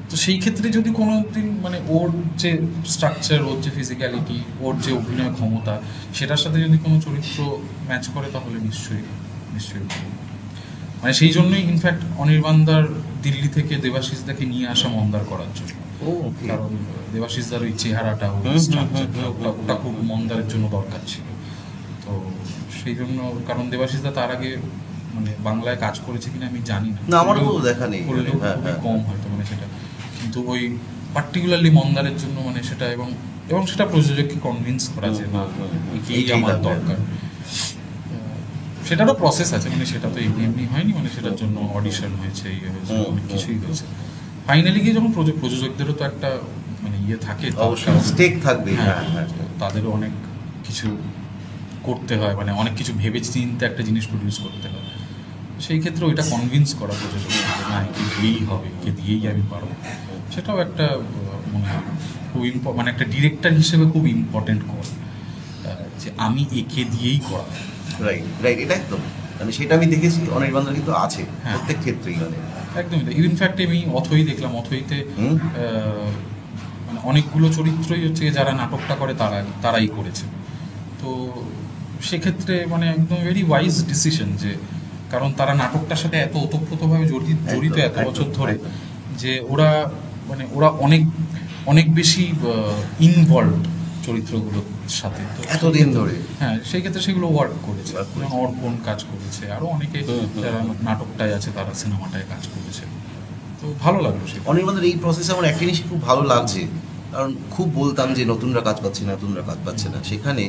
তো সেই ক্ষেত্রে যদি কোনো দিন মানে ওর যে স্ট্রাকচার, ওর যে ফিজিক্যালিটি, ওর যে অভিনয় ক্ষমতা, সেটার সাথে যদি কোনো চরিত্র ম্যাচ করে তাহলে নিশ্চয়ই নিশ্চয়ই। মানে সেই জন্যই ইনফ্যাক্ট অনির্বাণদার দিল্লি থেকে দেবাশিসদাকে নিয়ে আসা মন্দার করার জন্য। কারণ দেবাশিসদার ওই চেহারাটা, ওই স্ট্রাকচারটা, ওটা খুব মন্দারের জন্য দরকার ছিল। তো সেই জন্য, কারণ দেবাশিসদা তার আগে মানে বাংলায় কাজ করেছে কিনা আমি জানি না, আমারও দেখা নেই, করলেও খুবই কম হয়তো, মানে সেটা। কিন্তু ওই পার্টিকুলারলি মন্দারের জন্য মানে সেটা, এবং এবং সেটা প্রযোজককে কনভিন্স করা যে না এই আমার দরকার, সেটারও প্রসেস আছে, মানে সেটা তো এমনি এমনি হয়নি, মানে সেটার জন্য অডিশন হয়েছে, ইয়ে হয়েছে, অনেক কিছুই হয়েছে। ফাইনালি গিয়ে যখন প্রযোজকদেরও তো একটা মানে ইয়ে থাকে, স্টেক থাকবে, তাদেরও অনেক কিছু করতে হয়, মানে অনেক কিছু ভেবে চিন্তে একটা জিনিস প্রডিউস করতে হয়। সেই ক্ষেত্রে ওইটা কনভিন্স করা প্রযোজক না একে দিয়েই হবে, একে দিয়েই আমি পারবো, সেটাও একটা মনে হয় খুব মানে একটা ডিরেক্টর হিসেবে খুব ইম্পর্টেন্ট কল, যে আমি একে দিয়েই করা। রাইট রাইট, এটা একদম, মানে সেটা আমি দেখেছি অনির্বাণদার কিন্তু আছে প্রত্যেক ক্ষেত্রেই, মানে একদমই তাই। ইনফ্যাক্ট আমি অথই দেখলাম, অথইতে হুম। মানে অনেকগুলো চরিত্রই হচ্ছে যারা নাটকটা করে তারাই করেছে। তো সেক্ষেত্রে মানে একদম ভেরি ওয়াইজ ডিসিশন, যে কারণ তারা নাটকটার সাথে এত ওতপ্রোতভাবে জড়িত এত একদম, বছর ধরে, একদম। যে ওরা মানে ওরা অনেক অনেক বেশি ইনভলভড চরিত্রগুলোর সাথে। তো এতদিন ধরে। হ্যাঁ, সেই ক্ষেত্রে সেগুলো ওয়ার্ক করেছে। Work করেছে। যেমন অর্পণ কাজ করেছে, আরো অনেকে যারা নাটকটায় আছে তারা সিনেমাটায় কাজ করেছে। তো ভালো লাগলো সেটা। অনির্বাণের এই প্রসেসে আমার একটা জিনিস খুব ভালো লাগছে, কারণ খুব বলতাম যে নতুনরা কাজ পাচ্ছে না, নতুনরা কাজ পাচ্ছে না, সেখানে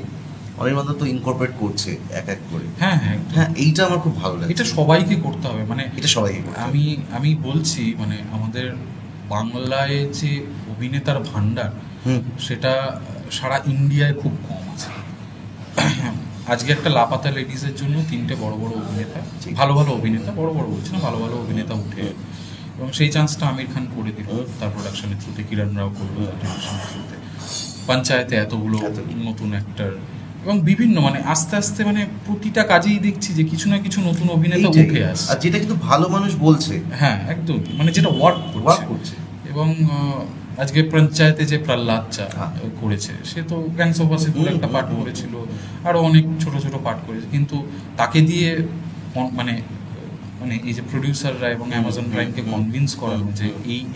অনির্বাণ তো ইনকর্পোরেট করছে এক এক করে। হ্যাঁ হ্যাঁ একদম। হ্যাঁ, এইটা আমার খুব ভালো লাগে। এটা সবাইকে করতে হবে, মানে এটা সবাইকে করতে হবে। আমি বলছি মানে আমাদের বাংলায় যে অভিনেতার ভান্ডার, হুম। সেটা সারা ইন্ডিয়ায় খুব কম আছে। আজকে একটা লাপাতা লেডিজের জন্য 3টে বড় বড় অভিনেতা, ঠিক। ভালো ভালো অভিনেতা, বড় বড় বলছি না, ভালো ভালো অভিনেতা উঠে, এবং সেই চান্সটা আমির খান করে দিল তার প্রোডাকশনের থ্রুতে, কিরণ রাও করলো তার ডিরেকশনের থ্রুতে, পঞ্চায়েতে এতগুলো নতুন অ্যাক্টর, এবং বিভিন্ন মানে আস্তে আস্তে মানে প্রতিটা কাজেই দেখছি যে কিছু না কিছু নতুন অভিনেতা এইটাই। উঠে আসছে। আর যেটা কিন্তু ভালো মানুষ বলছে, হ্যাঁ একদম, মানে যেটা ওয়ার্ক ওয়ার্ক করছে। এবং আজকে পঞ্চায়েতে যে প্রহ্লাদ চা হ্যাঁ। করেছে, সে তো গ্যাংস অফ ওয়াসেপুর একটা পাঠ করেছিল, আরো অনেক ছোট ছোট পাঠ করেছে, কিন্তু তাকে দিয়ে মানে মানে এই যে প্রডিউসাররা এবং অ্যামাজন প্রাইমকে কনভিন্স করানো যে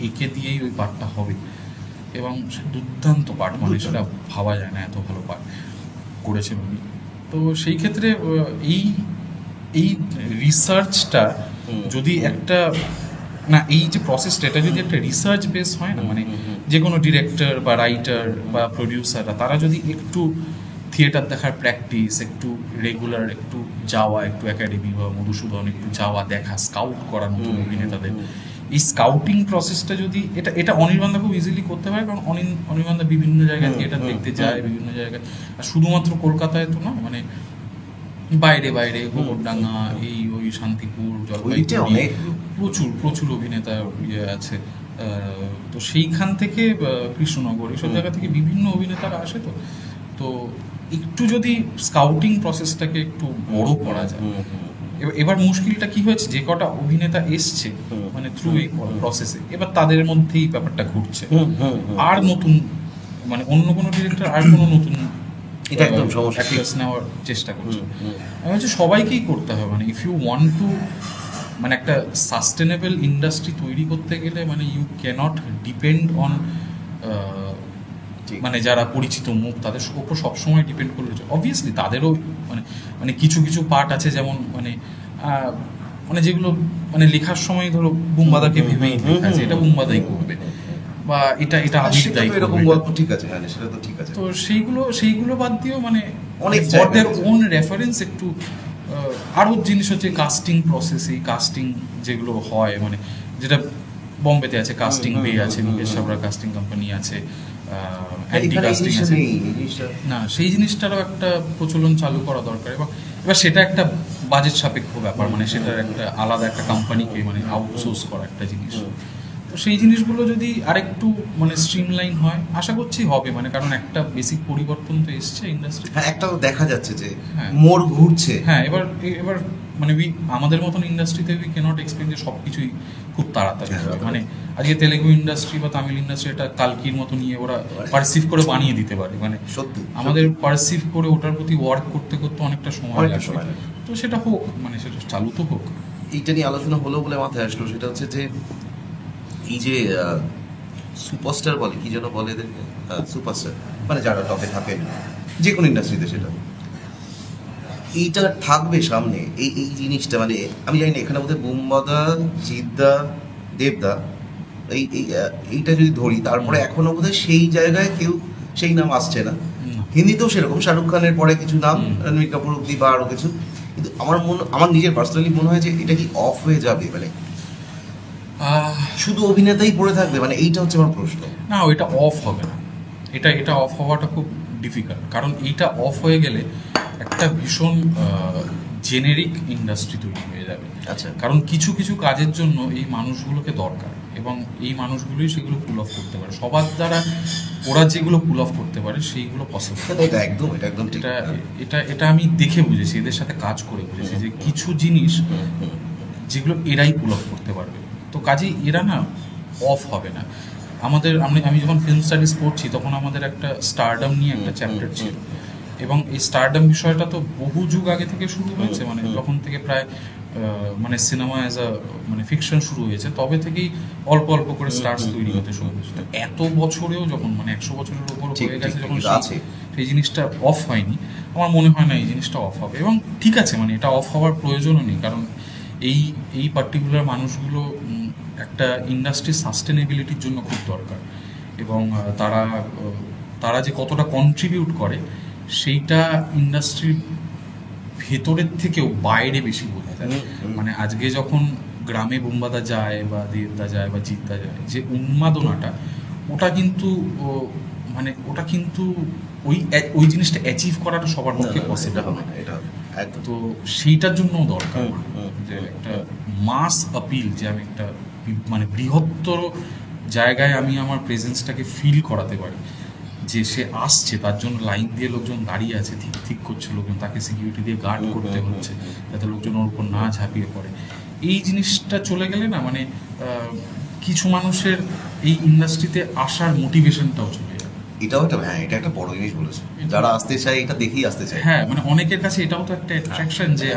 একে দিয়েই ওই পাঠটা হবে, এবং সে দুর্দান্ত পাঠ, মানে সেটা ভাবা যায় না এত ভালো পাঠ করেছেন উনি। তো সেই ক্ষেত্রে এই এই রিসার্চটা যদি একটা না, এই যে প্রসেসটা এটা যদি একটা রিসার্চ বেস হয় না, মানে যে কোনো ডিরেক্টর বা রাইটার বা প্রডিউসাররা তারা যদি একটু থিয়েটার দেখার প্র্যাকটিস, একটু রেগুলার একটু যাওয়া, একটু একাডেমি বা মধুসূদন একটু যাওয়া, দেখা, স্কাউট করা নতুন অভিনেতাদের, এই স্কাউটিং প্রসেসটা যদি এটা অনির্বাণদা খুব ইজিলি করতে পারে, কারণ অনির্বাণদা বিভিন্ন জায়গায় থিয়েটার দেখতে যায়, বিভিন্ন জায়গায়, আর শুধুমাত্র কলকাতায় তো না, মানে বাইরে বাইরে গোবরডাঙ্গা, এই ওই শান্তিপুর, জলপাইগুড়ি, প্রচুর প্রচুর অভিনেতা ইয়ে আছে। তো সেইখান থেকে কৃষ্ণনগর এইসব জায়গা থেকে বিভিন্ন অভিনেতারা আসে। তো তো একটু যদি স্কাউটিং প্রসেসটাকে একটু বড় করা যায়। এবার মুশকিলটা কি হয়েছে, যে কটা অভিনেতা এসছে মানে থ্রু এই প্রসেসে, এবার তাদের মধ্যেই ব্যাপারটা ঘুরছে, আর নতুন মানে অন্য কোনো ডিরেক্টর আর কোনো নতুন এটা একদম সমস্যা নেওয়ার চেষ্টা করছে। আমি বলছি সবাইকেই করতে হবে, মানে ইফ ইউ ওয়ান্ট টু মানে একটা সাস্টেনেবল ইন্ডাস্ট্রি তৈরি করতে গেলে মানে ইউ ক্যানট ডিপেন্ড অন মানে যারা পরিচিত মুখ তাদের উপর সবসময় ডিপেন্ড করলে, অবভিয়াসলি তাদেরও মানে মানে কিছু কিছু পার্ট আছে, যেমন মানে মানে যেগুলো মানে লেখার সময় ধরো বুম্বাদাকে ভেবেই লেখা আছে, এটা বুম্বাদাই করবে, বা এটা আবির দায়ী এরকম করবে। গল্প ঠিক আছে, হ্যাঁ সেটা তো ঠিক আছে। তো সেইগুলো বাদ দিয়েও মানে অনেক ফর দেয়ার জায়গা আছে। ওন রেফারেন্স একটু আরও জিনিস হচ্ছে কাস্টিং প্রসেস, এই কাস্টিং যেগুলো হয় মানে যেটা বোম্বেতে আছে, কাস্টিং বে আছে, মুকেশ সাবরা কাস্টিং কোম্পানি আছে, অ্যান্টি এখানে এই কাস্টিং জিনিসটা আছে নেই, এই জিনিসটা না, সেই জিনিসটারও একটা প্রচলন চালু করা দরকার। এবার সেটা একটা বাজেট সাপেক্ষ ব্যাপার, মানে সেটার একটা আলাদা একটা কোম্পানিকে মানে আউটসোর্স করা একটা জিনিস। তো সেই জিনিসগুলো যদি আরেকটু মানে স্ট্রিমলাইন হয়, আশা করছি হবে, মানে কারণ একটা বেসিক পরিবর্তন তো এসছে ইন্ডাস্ট্রি। হ্যাঁ, একটা দেখা যাচ্ছে যে হ্যাঁ। মোড় ঘুরছে। হ্যাঁ, এবার মানে আমাদের মতন ইন্ডাস্ট্রিতে উই ক্যানট এক্সপেক্ট যে সব কিছুই খুব তাড়াতাড়ি হবে। মানে আজকে তেলেগু ইন্ডাস্ট্রি বা তামিল ইন্ডাস্ট্রি এটা কালকির মতো নিয়ে ওরা পারসিভ করে বানিয়ে দিতে পারে, মানে সত্যি আমাদের পারসিভ করে ওটার প্রতি ওয়ার্ক করতে করতে অনেকটা সময় অনেকটা লাগবে। সময় লাগে। তো সেটা হোক, মানে সেটা চালু তো হোক। এইটা নিয়ে আলোচনা হলো বলে মাথায় আসলো, সেটা হচ্ছে যে এই যে সুপারস্টার বলে, কি যেন বলে এদেরকে, সুপারস্টার মানে যারা টপে থাকেন যে কোনো ইন্ডাস্ট্রিতে, সেটা এইটা থাকবে সামনে, এই জিনিসটা মানে আমি জানি না, এখানে বোধহয় বুম্বাদা, জিদ্দা, দেবদা, এইটা যদি ধরি, তারপরে এখনো বোধহয় সেই জায়গায় কেউ সেই নাম আসছে না। হিন্দিতেও সেরকম শাহরুখ খানের পরে কিছু নাম, রণবীর কাপুর অব্দি বা আরও কিছু, কিন্তু আমার নিজের পার্সোনালি মনে হয় যে এটা কি অফ হয়ে যাবে, মানে শুধু অভিনেতাই পড়ে থাকবে, মানে এইটা হচ্ছে আমার প্রশ্ন। না, ওইটা অফ হবে না, এটা অফ হওয়াটা খুব ডিফিকাল্ট, কারণ এইটা অফ হয়ে গেলে একটা ভীষণ জেনেরিক ইন্ডাস্ট্রি তৈরি হয়ে যাবে। আচ্ছা, কারণ কিছু কিছু কাজের জন্য এই মানুষগুলোকে দরকার, এবং এই মানুষগুলোই সেগুলো পুল অফ করতে পারে, সবার দ্বারা ওরা যেগুলো পুল অফ করতে পারে সেইগুলো পসিবল। এটা একদম ঠিক। এটা আমি দেখে বুঝেছি, এদের সাথে কাজ করে বুঝেছি যে কিছু জিনিস যেগুলো এরাই পুল অফ করতে পারবে। তো কাজেই এরা না অফ হবে না। আমি যখন ফিল্ম স্টাডিজ পড়ছি তখন আমাদের একটা স্টারডাম নিয়ে একটা চ্যাপ্টার ছিল, এবং এই স্টারডাম বিষয়টা তো বহু যুগ আগে থেকে শুরু হয়েছে, মানে তখন থেকে প্রায় মানে সিনেমা অ্যাজ আ মানে ফিকশন শুরু হয়েছে, তবে থেকেই অল্প অল্প করে স্টার্স তৈরি হতে শুরু হয়েছে। তো এত বছরেও যখন মানে 100 বছরের উপর হয়ে গেছে যখন সেই জিনিসটা অফ হয়নি, আমার মনে হয় না এই জিনিসটা অফ হবে। এবং ঠিক আছে, মানে এটা অফ হওয়ার প্রয়োজনও নেই, কারণ এই পার্টিকুলার মানুষগুলো একটা ইন্ডাস্ট্রির সাস্টেনেবিলিটির জন্য খুব দরকার, এবং তারা যে কতটা কন্ট্রিবিউট করে সেইটা ইন্ডাস্ট্রির ভেতরের থেকেও বাইরে বেশি বোঝা যায়। মানে আজকে যখন গ্রামে বোমবাদা যায় বা দেবদা যায় বা জিতদা যায়, যে উন্মাদনাটা ওটা কিন্তু মানে ওটা কিন্তু ওই জিনিসটা অ্যাচিভ করাটা সবার পক্ষে পসিবল হবে না। তো সেইটার জন্য দরকার যে একটা মাস আপিল, যে আমি একটা মানে বৃহত্তর জায়গায় আমি আমার প্রেজেন্সটাকে ফিল করাতে পারি, যে সে আসছে, তার জন্য লাইন দিয়ে লোকজন দাঁড়িয়ে আছে, ঠিক ঠিক করছে লোকজন, তাকে সিকিউরিটি দিয়ে গার্ড করতে হচ্ছে যাতে লোকজন ওর উপর না ঝাঁপিয়ে পড়ে। এই জিনিসটা চলে গেলে না মানে কিছু মানুষের এই ইন্ডাস্ট্রিতে আসার মোটিভেশনটাও চলে যাবে। এটাও একটা, হ্যাঁ, এটা একটা বড় জিনিস বলেছে, যারা আসতে চায় এটা দেখেই আসতে চায়। হ্যাঁ, মানে অনেকের কাছে এটাও তো একটা অ্যাট্রাকশন, যে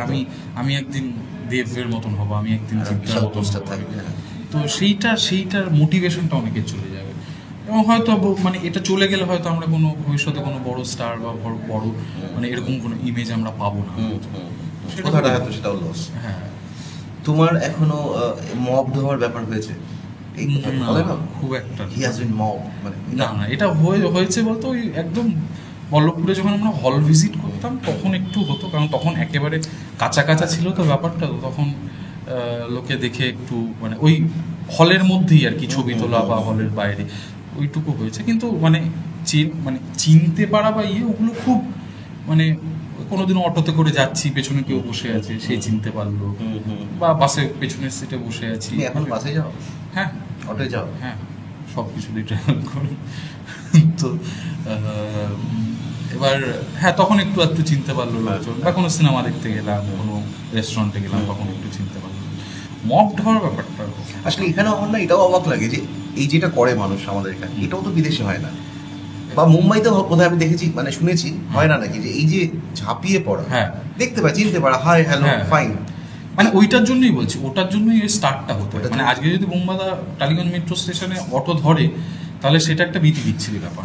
আমি একদিন দেবের মতন হবো, আমি একদিন জিদ্দার মতন থাকবে। তো সেইটার মোটিভেশনটা অনেকের চলে যাবে, এবং হয়তো মানে এটা চলে গেলে হয়তো আমরা কোনো ভবিষ্যতে কোনো বড় স্টার বা বড় মানে এরকম কোনো ইমেজ আমরা পাবো না, কথাটা হয়তো সেটাও লস। হ্যাঁ, তোমার এখনো মবড হওয়ার ব্যাপার হয়েছে? খুব একটা মানে না, এটা হয়েছে বলতে ওই একদম বল্লভপুরে যখন আমরা হল ভিজিট করতাম তখন একটু হতো, কারণ তখন একেবারে কাঁচা ছিল তো ব্যাপারটা, তখন লোকে দেখে একটু মানে ওই হলের মধ্যেই আর কি ছবি তোলা বা হলের বাইরে ওইটুকু হয়েছে, কিন্তু মানে চিনতে পারা বা ওগুলো খুব মানে কোনোদিনও অটোতে করে যাচ্ছি, পেছনে কেউ বসে আছে, সে চিনতে পারলো, বা বাসে পেছনের সিটে বসে আছি। এখন বাসে যাও? হ্যাঁ, অটোতে যাও? হ্যাঁ, সব কিছুতেই ট্রাভেল করি। তো এবার হ্যাঁ, তখন একটু চিনতে পারলো লোকজন, বা কোনো সিনেমা দেখতে গেলাম, কোনো রেস্টুরেন্টে গেলাম, তখন একটু চিনতে পারলো। মব হওয়ার ব্যাপারটা আসলে এখানে আমার না এটাও অবাক লাগে যে এই যেটা করে মানুষ আমাদের এখানে, এটাও তো বিদেশে হয় না, বা মুম্বাইতে কোথায় আমি দেখেছি, মানে শুনেছি হয় না নাকি, যে এই যে ঝাঁপিয়ে পড়া, হ্যাঁ, দেখতে পাই, চিনতে পারা, হাই হ্যালো ফাইন, মানে ওইটার জন্যই বলছি, ওটার জন্যই ওই স্টার্টটা হতো। মানে আজকে যদি বোম্বাদা টালিগঞ্জ মেট্রো স্টেশনে অটো ধরে, তাহলে সেটা একটা ভীতি বিচ্ছিরি ব্যাপার।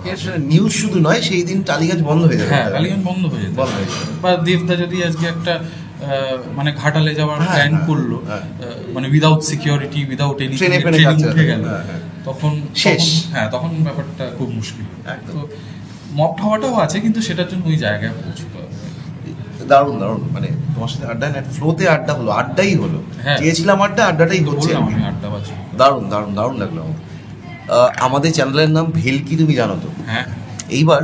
নিউজ শুধু নয়, সেই দিন টালিগঞ্জ বন্ধ হয়ে যাবে। হ্যাঁ, টালিগঞ্জ বন্ধ হয়ে যেত। বা দেবদা যদি আজকে একটা মানে ঘাটালে যাওয়ার প্ল্যান করলো, মানে উইদাউট সিকিউরিটি, উইদাউট এনি উঠে গেল, তখন শেষ। হ্যাঁ, তখন ব্যাপারটা খুব মুশকিল। তো মব হওয়াটাও আছে, কিন্তু সেটার জন্য ওই জায়গায় পৌঁছতে হবে। দারুণ মানে তোমার সাথে আড্ডা না, ফ্লোতে আড্ডা হলো, আড্ডাই হলো, চেয়েছিলাম আড্ডাটাই হচ্ছে। আমি আড্ডা বাজবো। দারুণ লাগলো আমাদের চ্যানেলের নাম ভেলকি, তুমি জানো তো? হ্যাঁ। এইবার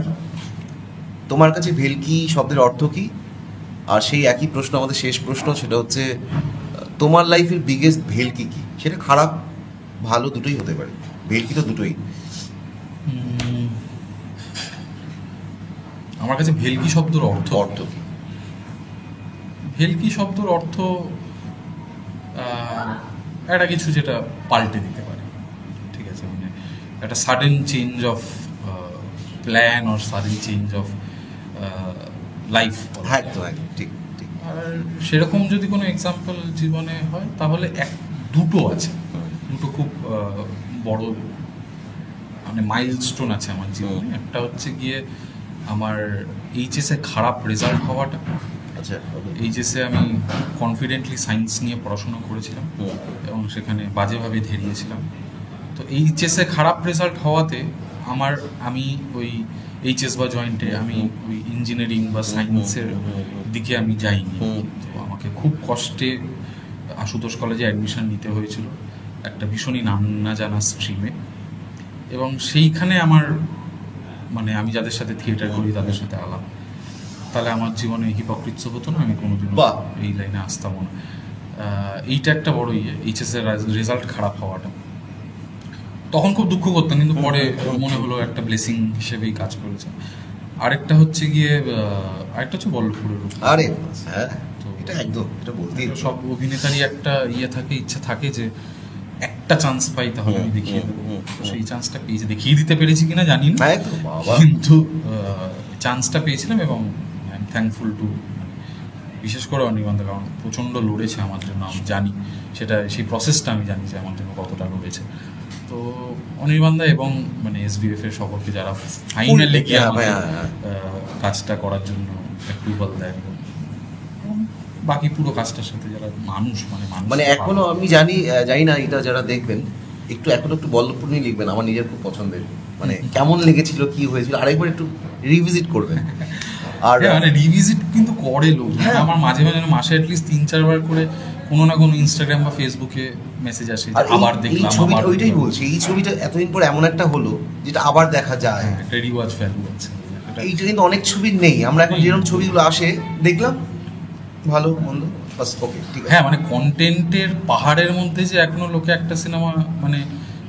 তোমার কাছে ভেলকি শব্দের অর্থ কি? আর সেই একই প্রশ্ন আমাদের শেষ প্রশ্ন, সেটা হচ্ছে তোমার লাইফের বিগেস্ট ভেলকি কি? সেটা খারাপ ভালো দুটোই হতে পারে, ভেলকি তো দুটোই। আমার কাছে ভেলকি শব্দের অর্থ কি? ভেলকি শব্দের অর্থ একটা কিছু যেটা পাল্টে দিতে পারে, ঠিক আছে, মানে একটা sudden change of plan or sudden change of life. হ্যাঁ, ঠিক। আর সেরকম যদি কোনো এক্সাম্পল জীবনে হয় তাহলে দুটো আছে, দুটো খুব বড় মানে মাইলস্টোন আছে আমার জীবনে। একটা হচ্ছে গিয়ে আমার এইচএসে খারাপ রেজাল্ট হওয়াটা। আচ্ছা, এইচএসে আমি কনফিডেন্টলি সায়েন্স নিয়ে পড়াশোনা করেছিলাম এবং সেখানে বাজেভাবে ধেরিয়েছিলাম। তো এইচএসে খারাপ রেজাল্ট হওয়াতে আমি ওই এইচএস বা জয়েন্টে আমি ওই ইঞ্জিনিয়ারিং বা সায়েন্সের দিকে আমি যাইনি। তো আমাকে খুব কষ্টে আশুতোষ কলেজে অ্যাডমিশন নিতে হয়েছিল, একটা ভীষণই নাম না জানা স্ট্রিমে। এবং সেইখানে আমার মানে আমি যাদের সাথে থিয়েটার করি তাদের সাথে আলাপ, তাহলে আমার জীবনে হিপোক্রিটস হতো না, আমি কোনোদিন এই লাইনে আসতামও না। এইটা একটা বড় এইচএসের রেজাল্ট খারাপ হওয়াটা, তখন খুব দুঃখ করতাম, কিন্তু পরে মনে হলো একটা ব্লেসিং হিসেবেই কাজ করেছে। আরেকটা হচ্ছে গিয়ে আরেকটা হচ্ছে বল্লভপুরের। আরে হ্যাঁ, তো এটা একদম, এটা বলতেই সব অভিনেতারই একটা থাকে, ইচ্ছা থাকে যে একটা চান্স পাই তাহলে আমি দেখিয়ে দেবো। তো সেই চান্সটা পেয়েছি, দেখিয়ে দিতে পেরেছি কিনা জানি না, একদম বাবা। কিন্তু চান্সটা পেয়েছিলাম এবং আই এম থ্যাঙ্কফুল টু, বিশেষ করে অনির্বাণদা, কারণ প্রচণ্ড লড়েছে আমার জন্য, আমি জানি সেটা, সেই প্রসেসটা আমি জানি যে আমার জন্য কতটা লড়েছে। তো অনির্বাণদা এবং মানে SBF এর সকলকে যারা ফাইনালি গিয়ে আমাকে কাজটা করার জন্য অ্যাপ্রুভাল দেয়, এবং বাকি পুরো কাজটার সাথে যারা মানুষ মানে এখনো আমি জানি না, এটা যারা দেখবেন এখনো একটু বল্লভপুর নিয়ে লিখবেন, আমার নিজের খুব পছন্দের, মানে কেমন লেগেছিল, কি হয়েছিল, আরেকবার একটু রিভিজিট করবেন। আর মানে রিভিজিট কিন্তু করে লোক, আমার মাঝে মাঝে মাসে অ্যাটলিস্ট 3-4 বার করে কোনো না কোনো ইনস্টাগ্রাম বা ফেসবুকে মেসেজ আসে, আবার দেখলাম, আবার ওইটাই বলছি, এই ছবিটা এতদিন পর এমন একটা হলো যেটা আবার দেখা যায়, একটা রিওয়াজ ভ্যালু আছে। এইটা কিন্তু অনেক ছবির নেই। আমরা এখন যেরকম ছবিগুলো আসে দেখলাম, ভালো মন্দ, বাস ওকে ঠিক আছে। হ্যাঁ, মানে কন্টেন্টের পাহাড়ের মধ্যে যে এখনো লোকে একটা সিনেমা মানে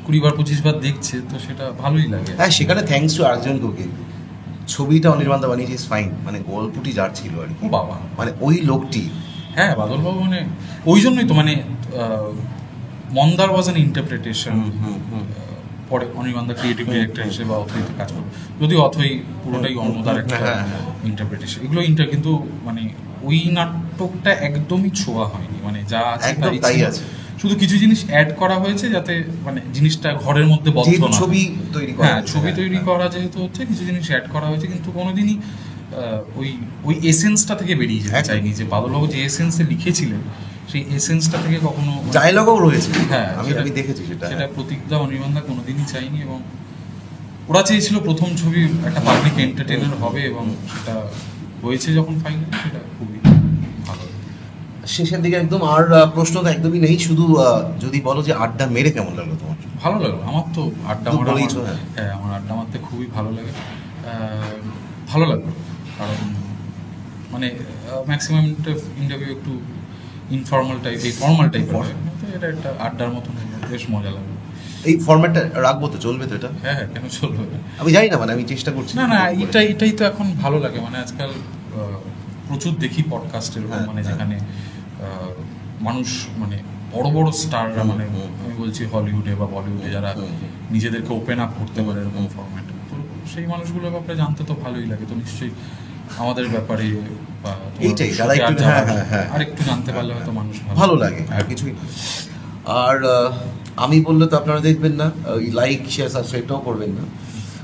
20-25 বার দেখছে, তো সেটা ভালোই লাগে। হ্যাঁ, সেখানে থ্যাঙ্কস টু আর্জুন কোকে, ছবিটা অনির্বাণদা বানিয়েছে, ইজ ফাইন, মানে গল্পটি যার ছিল আর কি, ও বাবা, মানে ওই লোকটি। হ্যাঁ, বাদলবাবু মানে ওই জন্যই তো মানে মন্দার ওয়াজ অ্যান ইন্টারপ্রিটেশন। পরে অনির্বাণদা ক্রিয়েটিভ ডিরেক্টর হিসেবে অথইতে কাজ করবে, যদিও অথই পুরোটাই অন্যদার একটা ইন্টারপ্রিটেশন, এগুলো কিন্তু মানে ওই নাটকটা একদমই ছোঁয়া হয়নি, মানে যা আছে তাই আছে, শুধু কিছু জিনিস অ্যাড করা হয়েছে যাতে মানে জিনিসটা ঘরের মধ্যে বদ্ধ না। ছবি তৈরি করা, হ্যাঁ, ছবি তৈরি করা যেহেতু হচ্ছে, কিছু জিনিস অ্যাড করা হয়েছে, কিন্তু কোনোদিনই ওই এসেন্সটা থেকে বেরিয়ে যেতে চাইনি, যে বাদলবাবু যে এসেন্সে লিখেছিলেন সেই এসেন্সটা থেকে কখনো, ডায়লগও রয়েছে, হ্যাঁ আমি দেখেছি সেটা প্রতীকদা অনির্বাণদা কোনোদিনই চাইনি, এবং ওরা চেয়েছিল প্রথম ছবি একটা পাবলিক এন্টারটেইনার হবে, এবং সেটা হয়েছে যখন ফাইনালি, সেটা খুবই ভালো। শেষের দিকে একদম আর প্রশ্ন তো একদমই নেই, শুধু যদি বলো যে আড্ডা মেরে কেমন লাগলো তোমার? ভালো লাগলো আমার তো আড্ডা মারা, হ্যাঁ আমার আড্ডা মারতে খুবই ভালো লাগে। ভালো লাগলো কারণ মানে ম্যাক্সিমাম ইন্টারভিউ একটু ইনফর্মাল টাইপ, এই ফর্মাল টাইপ হয়, তো এটা একটা আড্ডার মতন বেশ মজা লাগলো। এই ফরম্যাটটা রাখবো তো, চলবে তো এটা? হ্যাঁ, কেন চলবে না, আমি জানি না, মানে আমি চেষ্টা করছি। না এটাই তো এখন ভালো লাগে, মানে আজকাল প্রচুর দেখি পডকাস্টের, মানে যেখানে মানুষ মানে বড় বড় স্টাররা, মানে আমি বলছি হলিউডে বা বলিউডে, যারা নিজেদেরকে ওপেন আপ করতে পারে এরকম ফরম্যাটে, তো সেই মানুষগুলোর ব্যাপারে জানতে তো ভালোই লাগে। তো নিশ্চয়ই আমাদের ব্যাপারে বা এইটাই যারা একটু আর একটু জানতে পারলে হয়তো মানুষ ভালো লাগে, আর কিছুই। আর আমি বললে তো আপনারা দেখবেন না, ওই লাইক শেয়ার সাবস্ক্রাইবটাও করবেন না,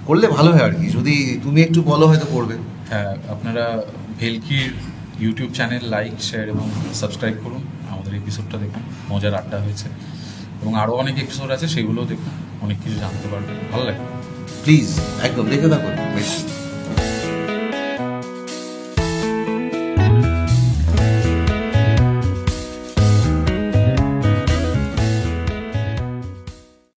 করলে ভালো হয় আর কি, যদি তুমি একটু বলো হয়তো করবে। হ্যাঁ, আপনারা ভেলকির ইউটিউব চ্যানেল লাইক, শেয়ার এবং সাবস্ক্রাইব করুন, আমাদের এপিসোডটা দেখুন, মজার আড্ডা হয়েছে, এবং আরও অনেক এপিসোড আছে, সেগুলোও দেখুন, অনেক কিছু জানতে পারবেন, ভালো লাগে। প্লিজ একদম দেখে থাকুন।